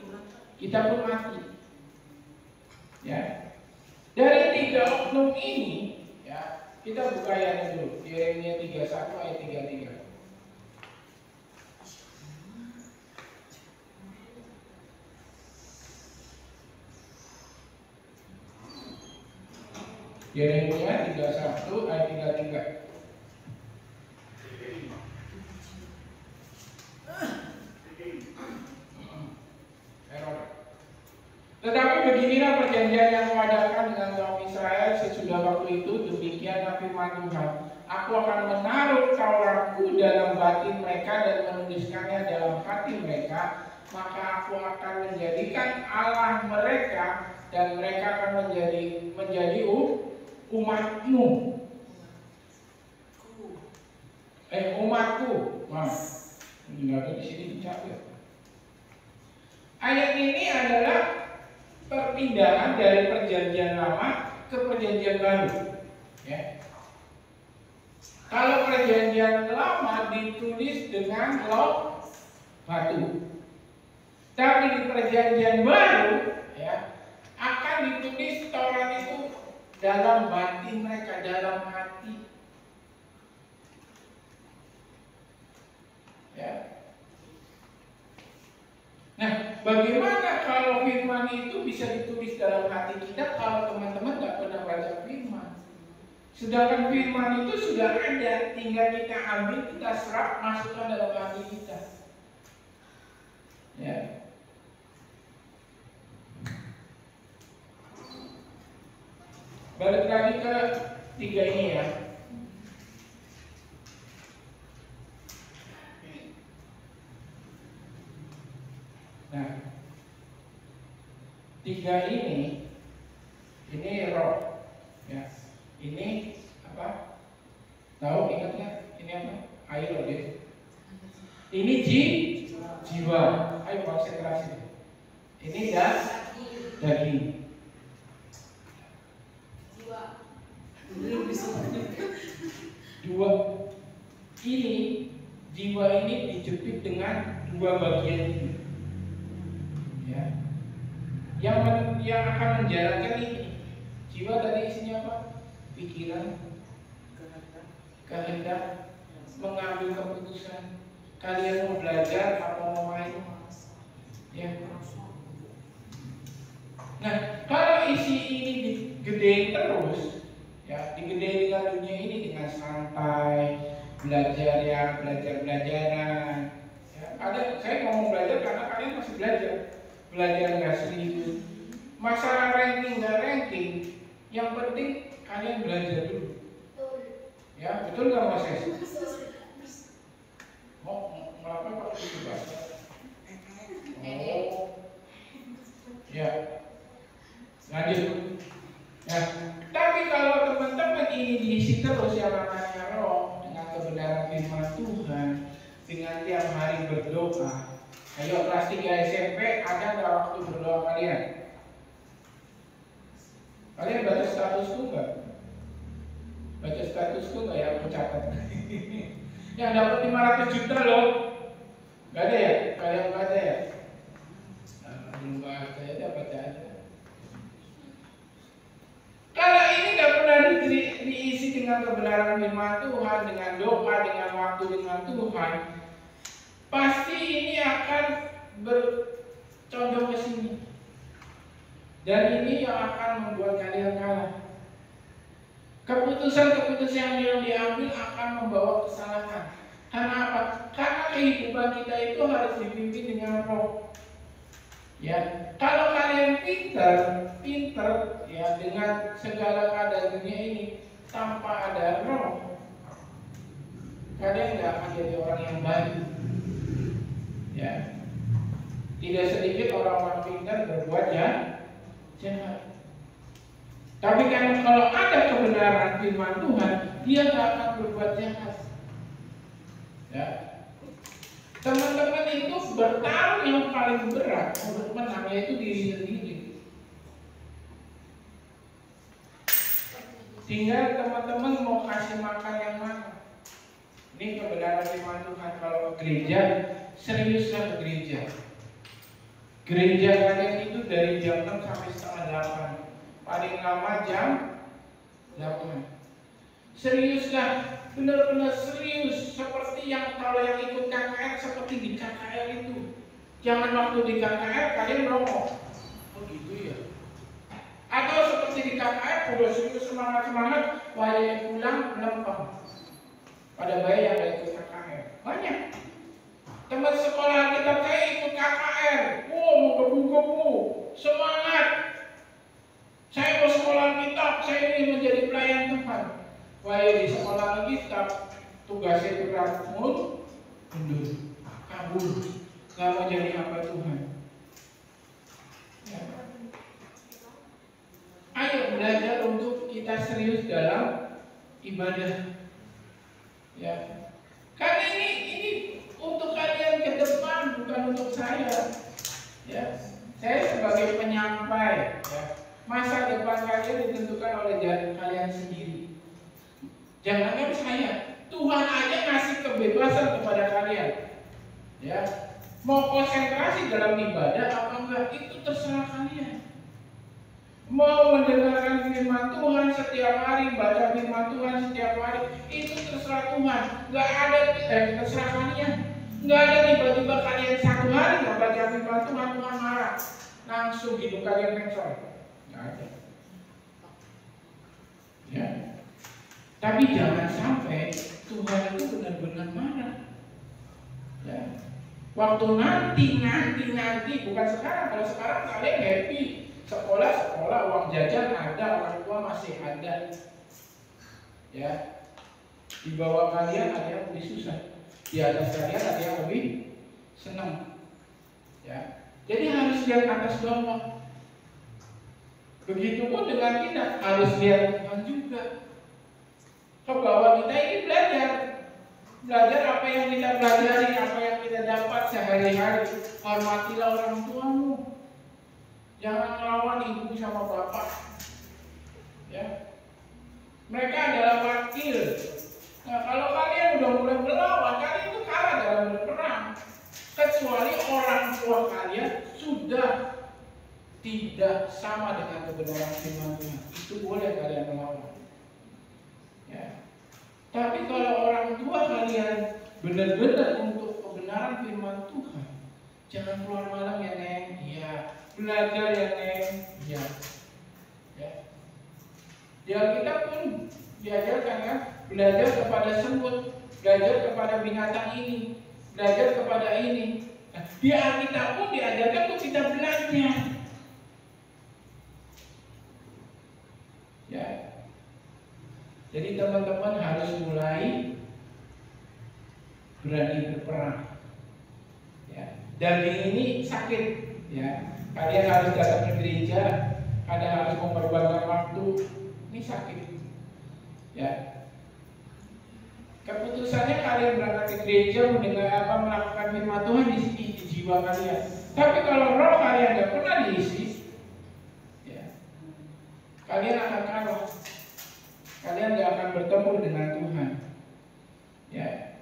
S4: kita pun mati. Ya. Dari 3 oknum ini, ya, kita buka ayatnya dulu. Yeremia 31 ayat 33. Yeremia 31 ayat 33. Tetapi beginilah perjanjian yang kuadakan dengan kaum Israel sesudah waktu itu, demikianlah firman Tuhan. Aku akan menaruh Tauratku dalam batin mereka dan menuliskannya dalam hati mereka, maka aku akan menjadikan Allah mereka dan mereka akan menjadi umatmu. Umatku. Mas, nggak ada di sini dicatat. Ayat ini adalah perpindahan dari perjanjian lama ke perjanjian baru. Ya. Kalau perjanjian lama ditulis dengan log batu, tapi di perjanjian baru, ya, akan ditulis Taurat itu dalam batin mereka, dalam hati. Ya. Nah, bagaimana kalau firman itu bisa ditulis dalam hati kita kalau teman-teman nggak pernah baca firman? Sedangkan firman itu sudah ada, tinggal kita ambil, kita serap, masukkan dalam hati kita. Ya. Balik lagi ke 3 ini ya. Nah, 3 ini roh, ya. Ini apa? Tahu, ingat nggak? Ini apa? Air loh dia. Ini jiwa. Ayo konsentrasi. Ini daging. Dua. Ini jiwa ini dijepit dengan 2 bagian ini. Ya. Yang akan menjalankan ini. Jiwa tadi isinya apa? Pikiran, kehendak, mengambil keputusan. Kalian mau belajar atau mau main? Ya. Nah, kalau isi ini digedein terus, ya, digedein dengan dunia ini dengan santai, belajaran. Ya, saya ngomong belajar karena kalian masih belajar nggak serius. Masalah ranking nggak ranking, yang penting kalian belajar dulu. Ya, betul nggak Mas Es? Mau melakukan apa itu bahasa? Oh, ya. Lanjut. Nah, tapi kalau teman-teman ini diisi terus yang namanya roh dengan kebenaran firman Tuhan, dengan tiap hari berdoa. Ayo kelas 3 SMP ada nggak waktu berdoa kalian? Kalian baca statusku nggak? Baca statusku nggak ya? Aku catat. Yang dapat 500 juta loh. Gak ada ya? Kalian baca ya? Nah, belum baca ya, baca aja. Kalau ini nggak pernah diisi dengan kebenaran firman Tuhan, dengan doa, dengan waktu dengan Tuhan, pasti ini akan bercondong ke sini. Dan ini yang akan membuat kalian kalah. Keputusan-keputusan yang diambil akan membawa kesalahan. Karena apa? Karena kehidupan kita itu harus dipimpin dengan roh. Ya, kalau kalian pinter ya dengan segala keadaan dunia ini tanpa ada roh, kalian nggak akan jadi orang yang baik. Ya, tidak sedikit orang-orang pintar berbuat jahat. Tapi kan kalau ada kebenaran firman Tuhan, dia nggak akan berbuat jahat. Ya. Teman-teman itu bertarung yang paling berat untuk menang, yaitu diri sendiri. Tinggal teman-teman mau kasih makan yang mana. Ini kebenaran firman Tuhan. Kalau ke gereja, seriuslah ke gereja. Gereja kalian itu dari jam 6 sampai setengah 8. Paling lama jam 8. Seriuslah, benar-benar serius. Seperti yang kalau yang ikut KKR, seperti di KKR itu. Jangan waktu di KKR kalian merokok. Oh gitu ya. Atau seperti di KKR, udah serius semangat-semangat, wajah pulang melempem. Pada bayi yang ikut KKR banyak. Teman sekolah kita kayak ikut KKR, mau gebu-gebu, semangat. Saya mau sekolah kitab, saya ingin menjadi pelayan Tuhan. Wah di sekolah kitab, tugasnya berat, mundur, kabur, nggak mau jadi hamba Tuhan. Ya. Ayo belajar untuk kita serius dalam ibadah. Ya, karena ini untuk kalian ke depan, bukan untuk saya. Ya, saya sebagai penyampai. Ya, masa depan kalian ditentukan oleh kalian sendiri. Jangankan saya, Tuhan aja ngasih kebebasan kepada kalian. Ya, mau konsentrasi dalam ibadah apa enggak itu terserah kalian. Mau mendengarkan firman Tuhan setiap hari, baca firman Tuhan setiap hari, itu terserah Tuhan. Nggak ada terserah kalian. Nggak ada tiba-tiba kalian satu hari nggak baca firman Tuhan, Tuhan marah, langsung hidup kalian mencol. Nggak ada. Ya. Tapi jangan sampai Tuhan itu benar-benar marah. Ya. Waktu nanti, bukan sekarang. Kalau sekarang kalian happy. Sekolah, uang jajan ada, orang tua masih ada. Ya, di bawah kalian ada yang lebih susah, di atas kalian ada yang lebih senang. Ya, jadi harus lihat atas bawah. Begitupun dengan kita harus lihat Tuhan juga. Ke bawah kita ini belajar apa yang kita pelajari, apa yang kita dapat sehari-hari. Hormatilah orang tuamu. Jangan melawan ibu sama bapak. Ya. Mereka adalah wakil. Nah, kalau kalian udah mulai melawan, kalian itu kalah dalam berperang. Kecuali orang tua kalian sudah tidak sama dengan kebenaran firman Tuhan. Itu boleh kalian melawan. Ya. Tapi kalau orang tua kalian benar-benar untuk kebenaran firman Tuhan, jangan keluar malam ya Neng. Iya. Belajar ya Neng, ya. Di Alkitab pun diajarkan kan, belajar kepada semut, belajar kepada binatang ini, belajar kepada ini. Nah, di Alkitab pun diajarkan untuk kita belajar. Ya. Jadi teman-teman harus mulai berani berperang. Ya. Daging ini sakit, ya. Kalian harus datang ke gereja, kalian harus mengorbankan waktu. Ini sakit, ya. Keputusannya kalian berangkat ke gereja, melakukan firman Tuhan di sini di jiwa kalian. Tapi kalau roh kalian tidak pernah diisi, ya, kalian akan kalah. Kalian tidak akan bertemu dengan Tuhan, ya.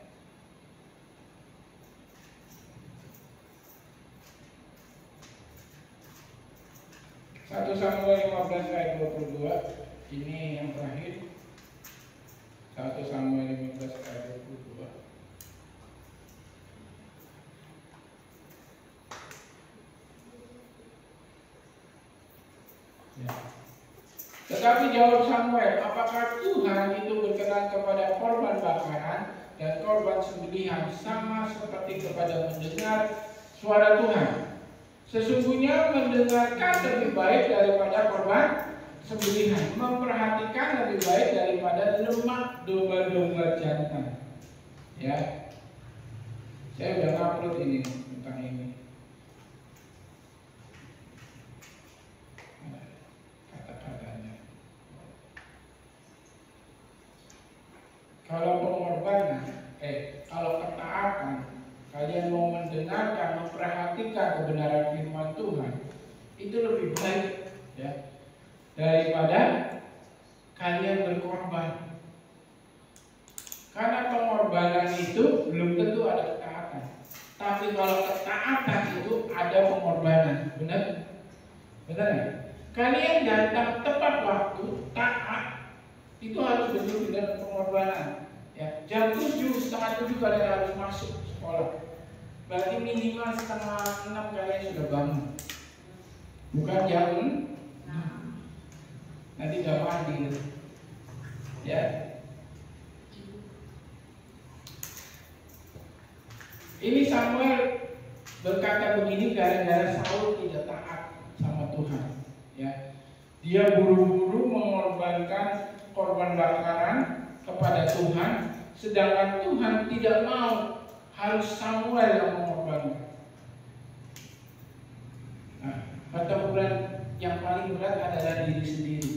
S4: 1 Samuel 15 ayat 22. Ini yang terakhir. 1 Samuel 15 ayat 22. Ya. Tetapi jawab Samuel, apakah Tuhan itu berkenan kepada korban bakaran dan korban sembelihan sama seperti kepada mendengar suara Tuhan? Sesungguhnya mendengarkan lebih baik daripada korban sembelihan, memperhatikan lebih baik daripada lemak domba-domba jantan. Ya, saya udah ngupload ini tentang ini. Kata-katanya. Kalau pengorbanan, kalau ketaatan, kalian mau mendengarkan, memperhatikan kebenaran firman Tuhan, itu lebih baik, ya, daripada kalian berkorban. Karena pengorbanan itu belum tentu ada ketaatan. Tapi kalau ketaatan itu ada pengorbanan, benar? Benar ya? Kalian datang tepat waktu, taat, itu harus betul-betul pengorbanan. Ya, jam 7, setengah 7 kalian harus masuk sekolah. Berarti minimal setengah 6 kalian sudah bangun. Bukan jam 6. Nanti gak mandi. Ya. Ini Samuel berkata begini gara-gara Saul tidak taat sama Tuhan. Ya. Dia buru-buru mengorbankan korban bakaran kepada Tuhan, sedangkan Tuhan tidak mau, harus Samuel yang mengorbankan. Nah, pertempuran yang paling berat adalah diri sendiri.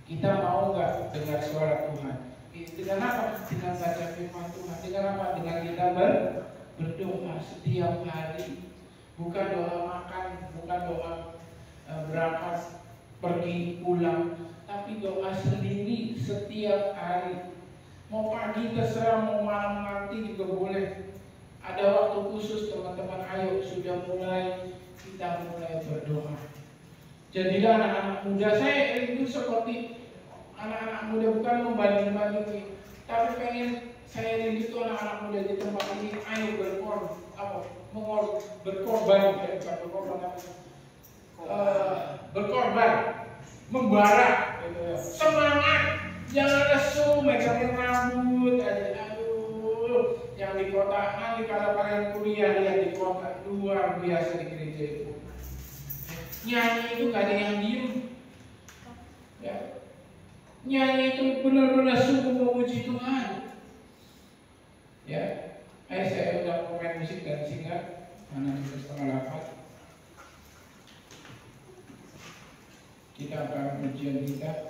S4: Kita mau nggak dengar suara Tuhan? Dengan apa? Dengan baca firman Tuhan. Dengan apa? Dengan kita berdoa setiap hari. Bukan doa makan, bukan doa berangkat, pergi, pulang, tapi doa sendiri setiap hari. Mau pagi terserah, mau malam nanti juga boleh. Ada waktu khusus teman-teman, ayo sudah kita mulai berdoa. Jadilah anak-anak muda. Saya itu seperti anak-anak muda, bukan membanding-bandingin, tapi pengen saya rindu anak-anak muda di tempat ini, ayo berkorban, membara, semangat, jangan lesu, megangin rambut aja. Aduh, yang di kota, nanti kalau kalian kuliah lihat di kota, luar biasa di gereja itu. Nyanyi itu gak ada yang diem. Ya. Nyanyi itu benar-benar sungguh memuji Tuhan. Ya, saya udah pemain musik dan singkat, mana sudah setengah 8. Kita akan ujian kita.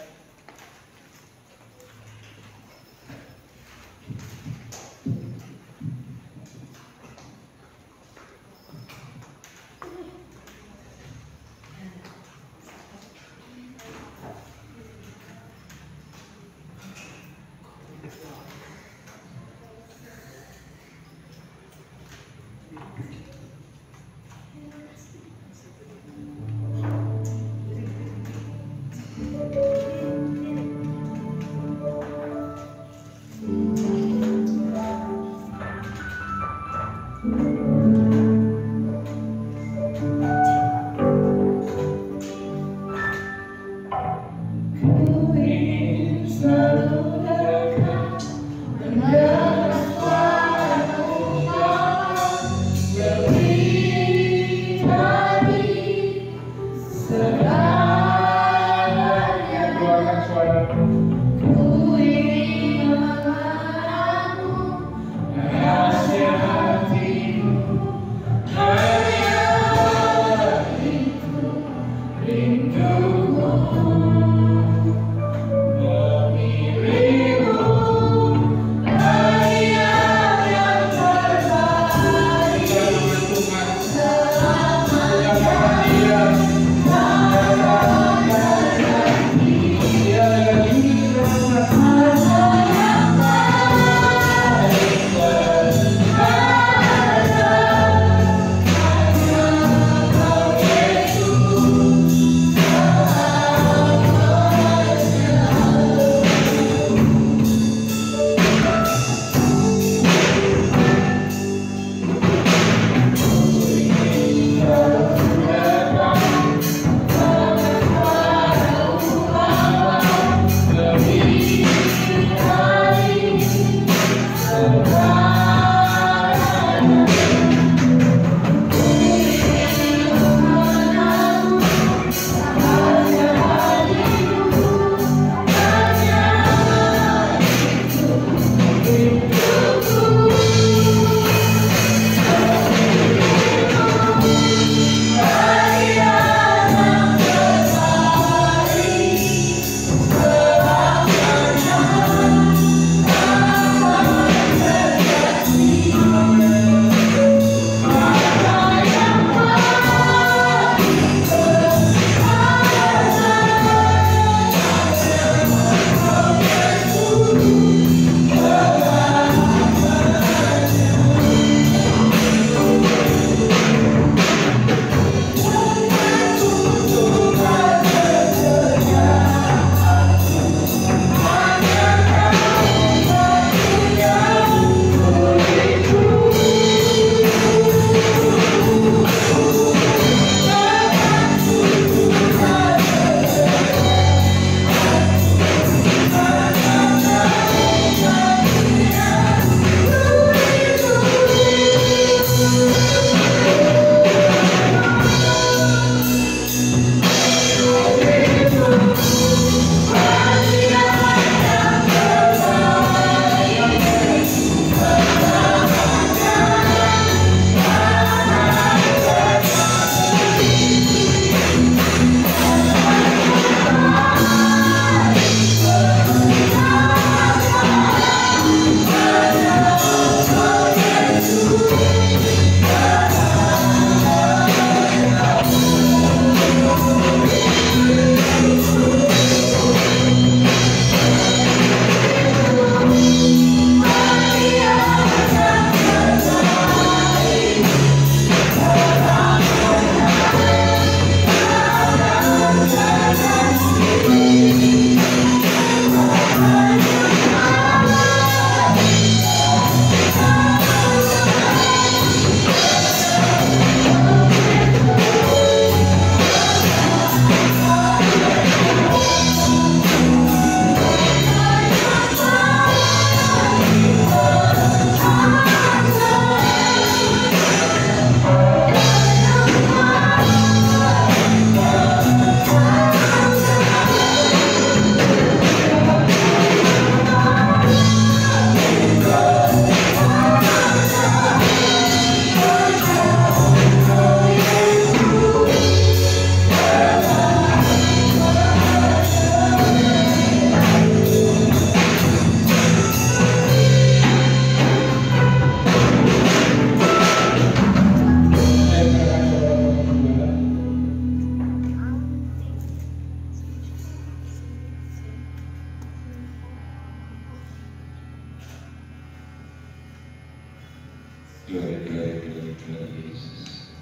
S5: Glory, glory, glory, glory Yesus.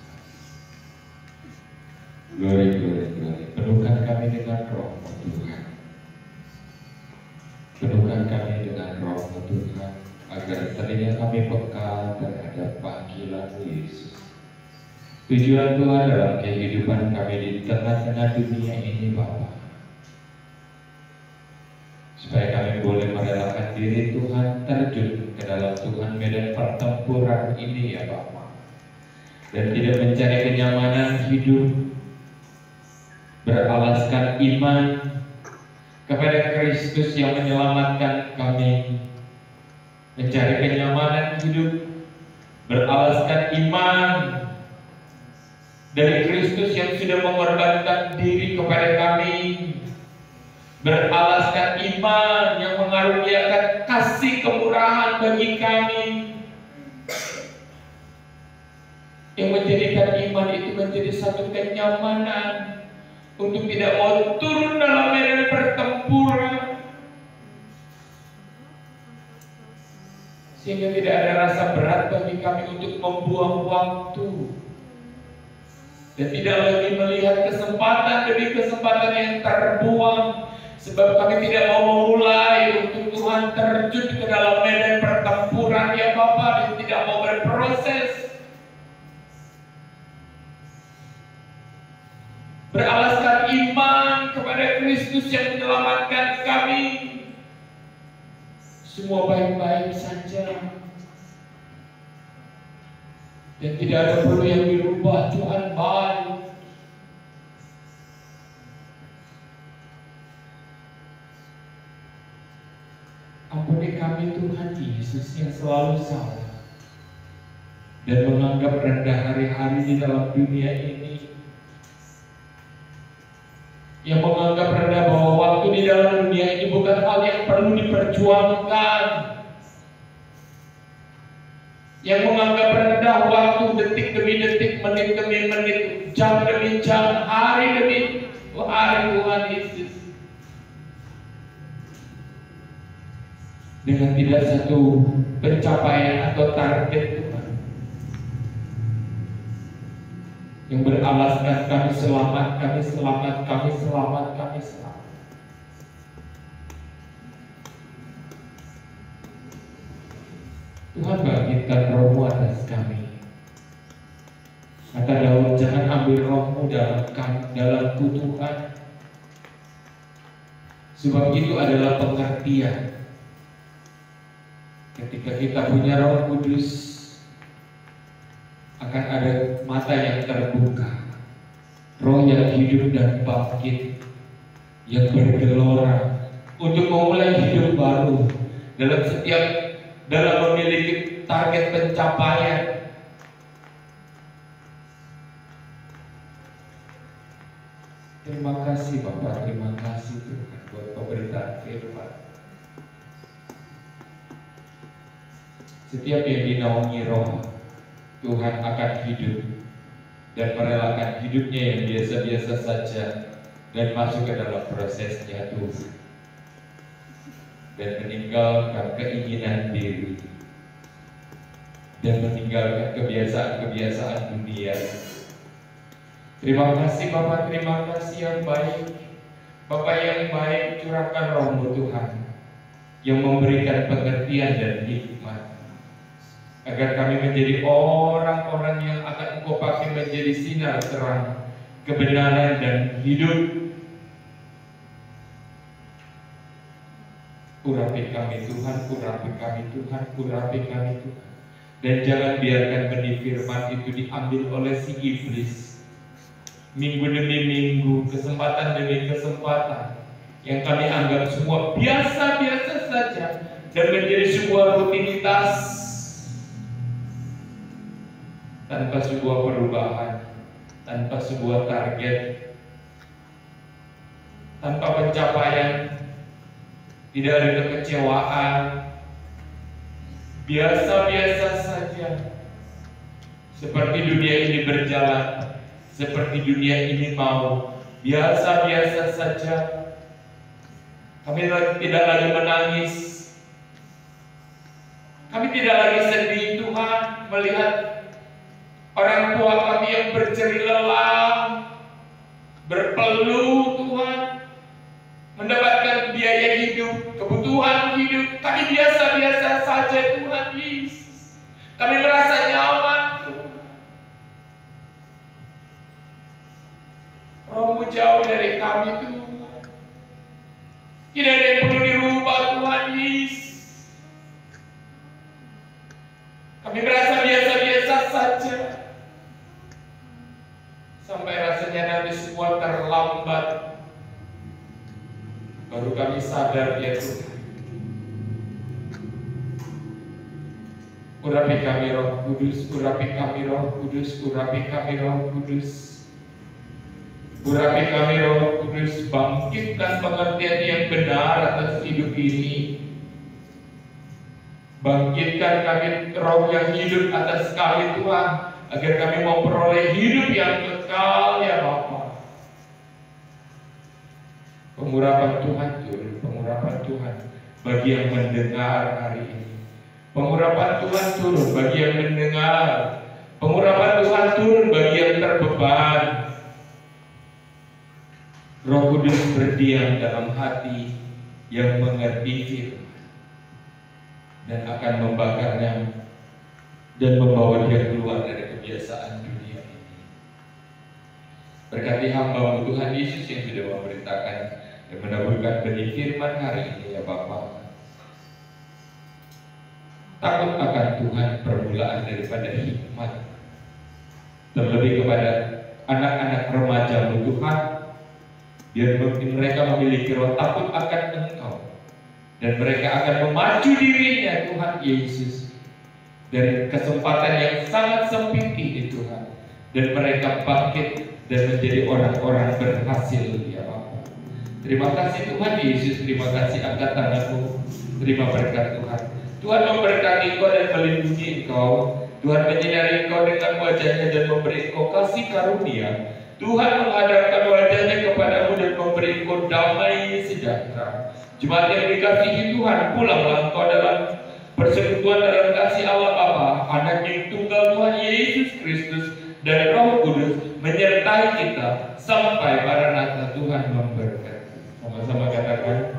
S5: Glory, glory, glory. Penuhkan kami dengan roh Tuhan. Penuhkan kami dengan roh Tuhan, agar telinga kami peka terhadap panggilan Yesus. Tujuan Tuhan dalam kehidupan kami di tengah-tengah dunia ini, Bapa, supaya kami boleh merelakan diri Tuhan terjun ke dalam Tuhan medan pertempuran ini, ya Bapa, dan tidak mencari kenyamanan hidup beralaskan iman kepada Kristus yang menyelamatkan kami, mencari kenyamanan hidup beralaskan iman dari Kristus yang sudah mengorbankan diri kepada kami, beralaskan iman yang mengaruniakan kasih kemurahan bagi kami, yang menjadikan iman itu menjadi satu kenyamanan untuk tidak mau turun dalam medan pertempuran, sehingga tidak ada rasa berat bagi kami untuk membuang waktu dan tidak lagi melihat kesempatan demi kesempatan yang terbuang, sebab kami tidak mau memulai untuk Tuhan terjun ke dalam medan pertempuran, ya Bapa, dan tidak mau berproses beralaskan iman kepada Kristus yang menyelamatkan kami. Semua baik-baik saja dan tidak ada perlu yang dirubah. Tuhan baik. Ampuni kami Tuhan Yesus yang selalu salah dan menganggap rendah hari-hari di dalam dunia ini, yang menganggap rendah bahwa waktu di dalam dunia ini bukan hal yang perlu diperjuangkan, yang menganggap rendah waktu detik demi detik, menit demi menit, jam demi jam, hari demi hari, Tuhan Yesus, dengan tidak satu pencapaian atau target Tuhan yang beralaskan kami selamat, kami selamat, kami selamat, kami selamat. Tuhan, bangkitkan roh-Mu atas kami. Kata Daud, jangan ambil roh-Mu dalamku Tuhan, sebab itu adalah pengertian. Ketika kita punya Roh Kudus, akan ada mata yang terbuka, roh yang hidup dan bangkit, yang bergelora untuk memulai hidup baru dalam memiliki target pencapaian. Terima kasih Bapak, terima kasih Tuhan buat pemberitaan firman. Setiap yang dinaungi roh Tuhan akan hidup dan merelakan hidupnya yang biasa-biasa saja dan masuk ke dalam prosesnya Tuhan, dan meninggalkan keinginan diri dan meninggalkan kebiasaan-kebiasaan dunia. Terima kasih Bapak, terima kasih yang baik. Bapak yang baik, curahkan roh-Mu Tuhan yang memberikan pengertian dan hikmat, agar kami menjadi orang-orang yang akan Engkau pakai menjadi sinar terang kebenaran dan hidup. Urapi kami Tuhan, urapi kami Tuhan, urapi kami Tuhan. Dan jangan biarkan benih firman itu diambil oleh si iblis, minggu demi minggu, kesempatan demi kesempatan, yang kami anggap semua biasa-biasa saja dan menjadi sebuah rutinitas tanpa sebuah perubahan, tanpa sebuah target, tanpa pencapaian, tidak ada kekecewaan, biasa-biasa saja. Seperti dunia ini berjalan, seperti dunia ini mau, biasa-biasa saja. Kami tidak lagi menangis, kami tidak lagi sedih Tuhan. Tuhan, melihat orang tua kami yang berjerih lelah, berpeluh Tuhan, mendapatkan biaya hidup, kebutuhan hidup, tapi biasa-biasa saja Tuhan Yesus. Kami merasa nyaman Tuhan. Rohmu jauh dari kami Tuhan. Tidak ada yang perlu dirubah Tuhan Yesus. Kami merasa biasa-biasa saja. Sampai rasanya nanti semua terlambat. Baru kami sadar ya Tuhan. Urapi kami Roh Kudus, urapi kami Roh Kudus, urapi kami Roh Kudus. Urapi kami Roh Kudus, bangkitkan pengertian yang benar atas hidup ini. Bangkitkan kami roh yang hidup atas kami Tuhan, agar kami memperoleh hidup yang kekal ya Bapa. Pengurapan Tuhan turun, pengurapan Tuhan bagi yang mendengar hari ini. Pengurapan Tuhan turun bagi yang mendengar. Pengurapan Tuhan turun bagi yang terbeban. Roh Kudus berdiam dalam hati yang mengerti firman dan akan membakarnya dan membawa dia keluar dari kebiasaan dunia ini. Berkati hamba Tuhan Yesus yang sudah memberitakan dan menaburkan benih firman hari ini ya Bapa. Takut akan Tuhan permulaan daripada hikmat. Terlebih kepada anak-anak remaja Tuhan, biar mereka memiliki roh takut akan Engkau. Dan mereka akan memacu dirinya Tuhan Yesus dari kesempatan yang sangat sempit ini Tuhan, dan mereka bangkit dan menjadi orang-orang berhasil ya Bapa. Terima kasih Tuhan Yesus, terima kasih angkat tanganmu, terima berkat Tuhan. Tuhan memberkati Engkau dan melindungi Engkau. Tuhan menyinari Engkau dengan wajahnya dan memberi Engkau kasih karunia. Tuhan menghadapkan wajahnya kepadamu dan memberi Engkau damai sejahtera. Jemaat yang dikasihi Tuhan, pulanglah engkau dalam persekutuan dalam kasih Allah Bapa, Anak yang tunggal Tuhan Yesus Kristus dan Roh Kudus menyertai kita sampai Maranatha Tuhan memberkati. Sama-sama katakan.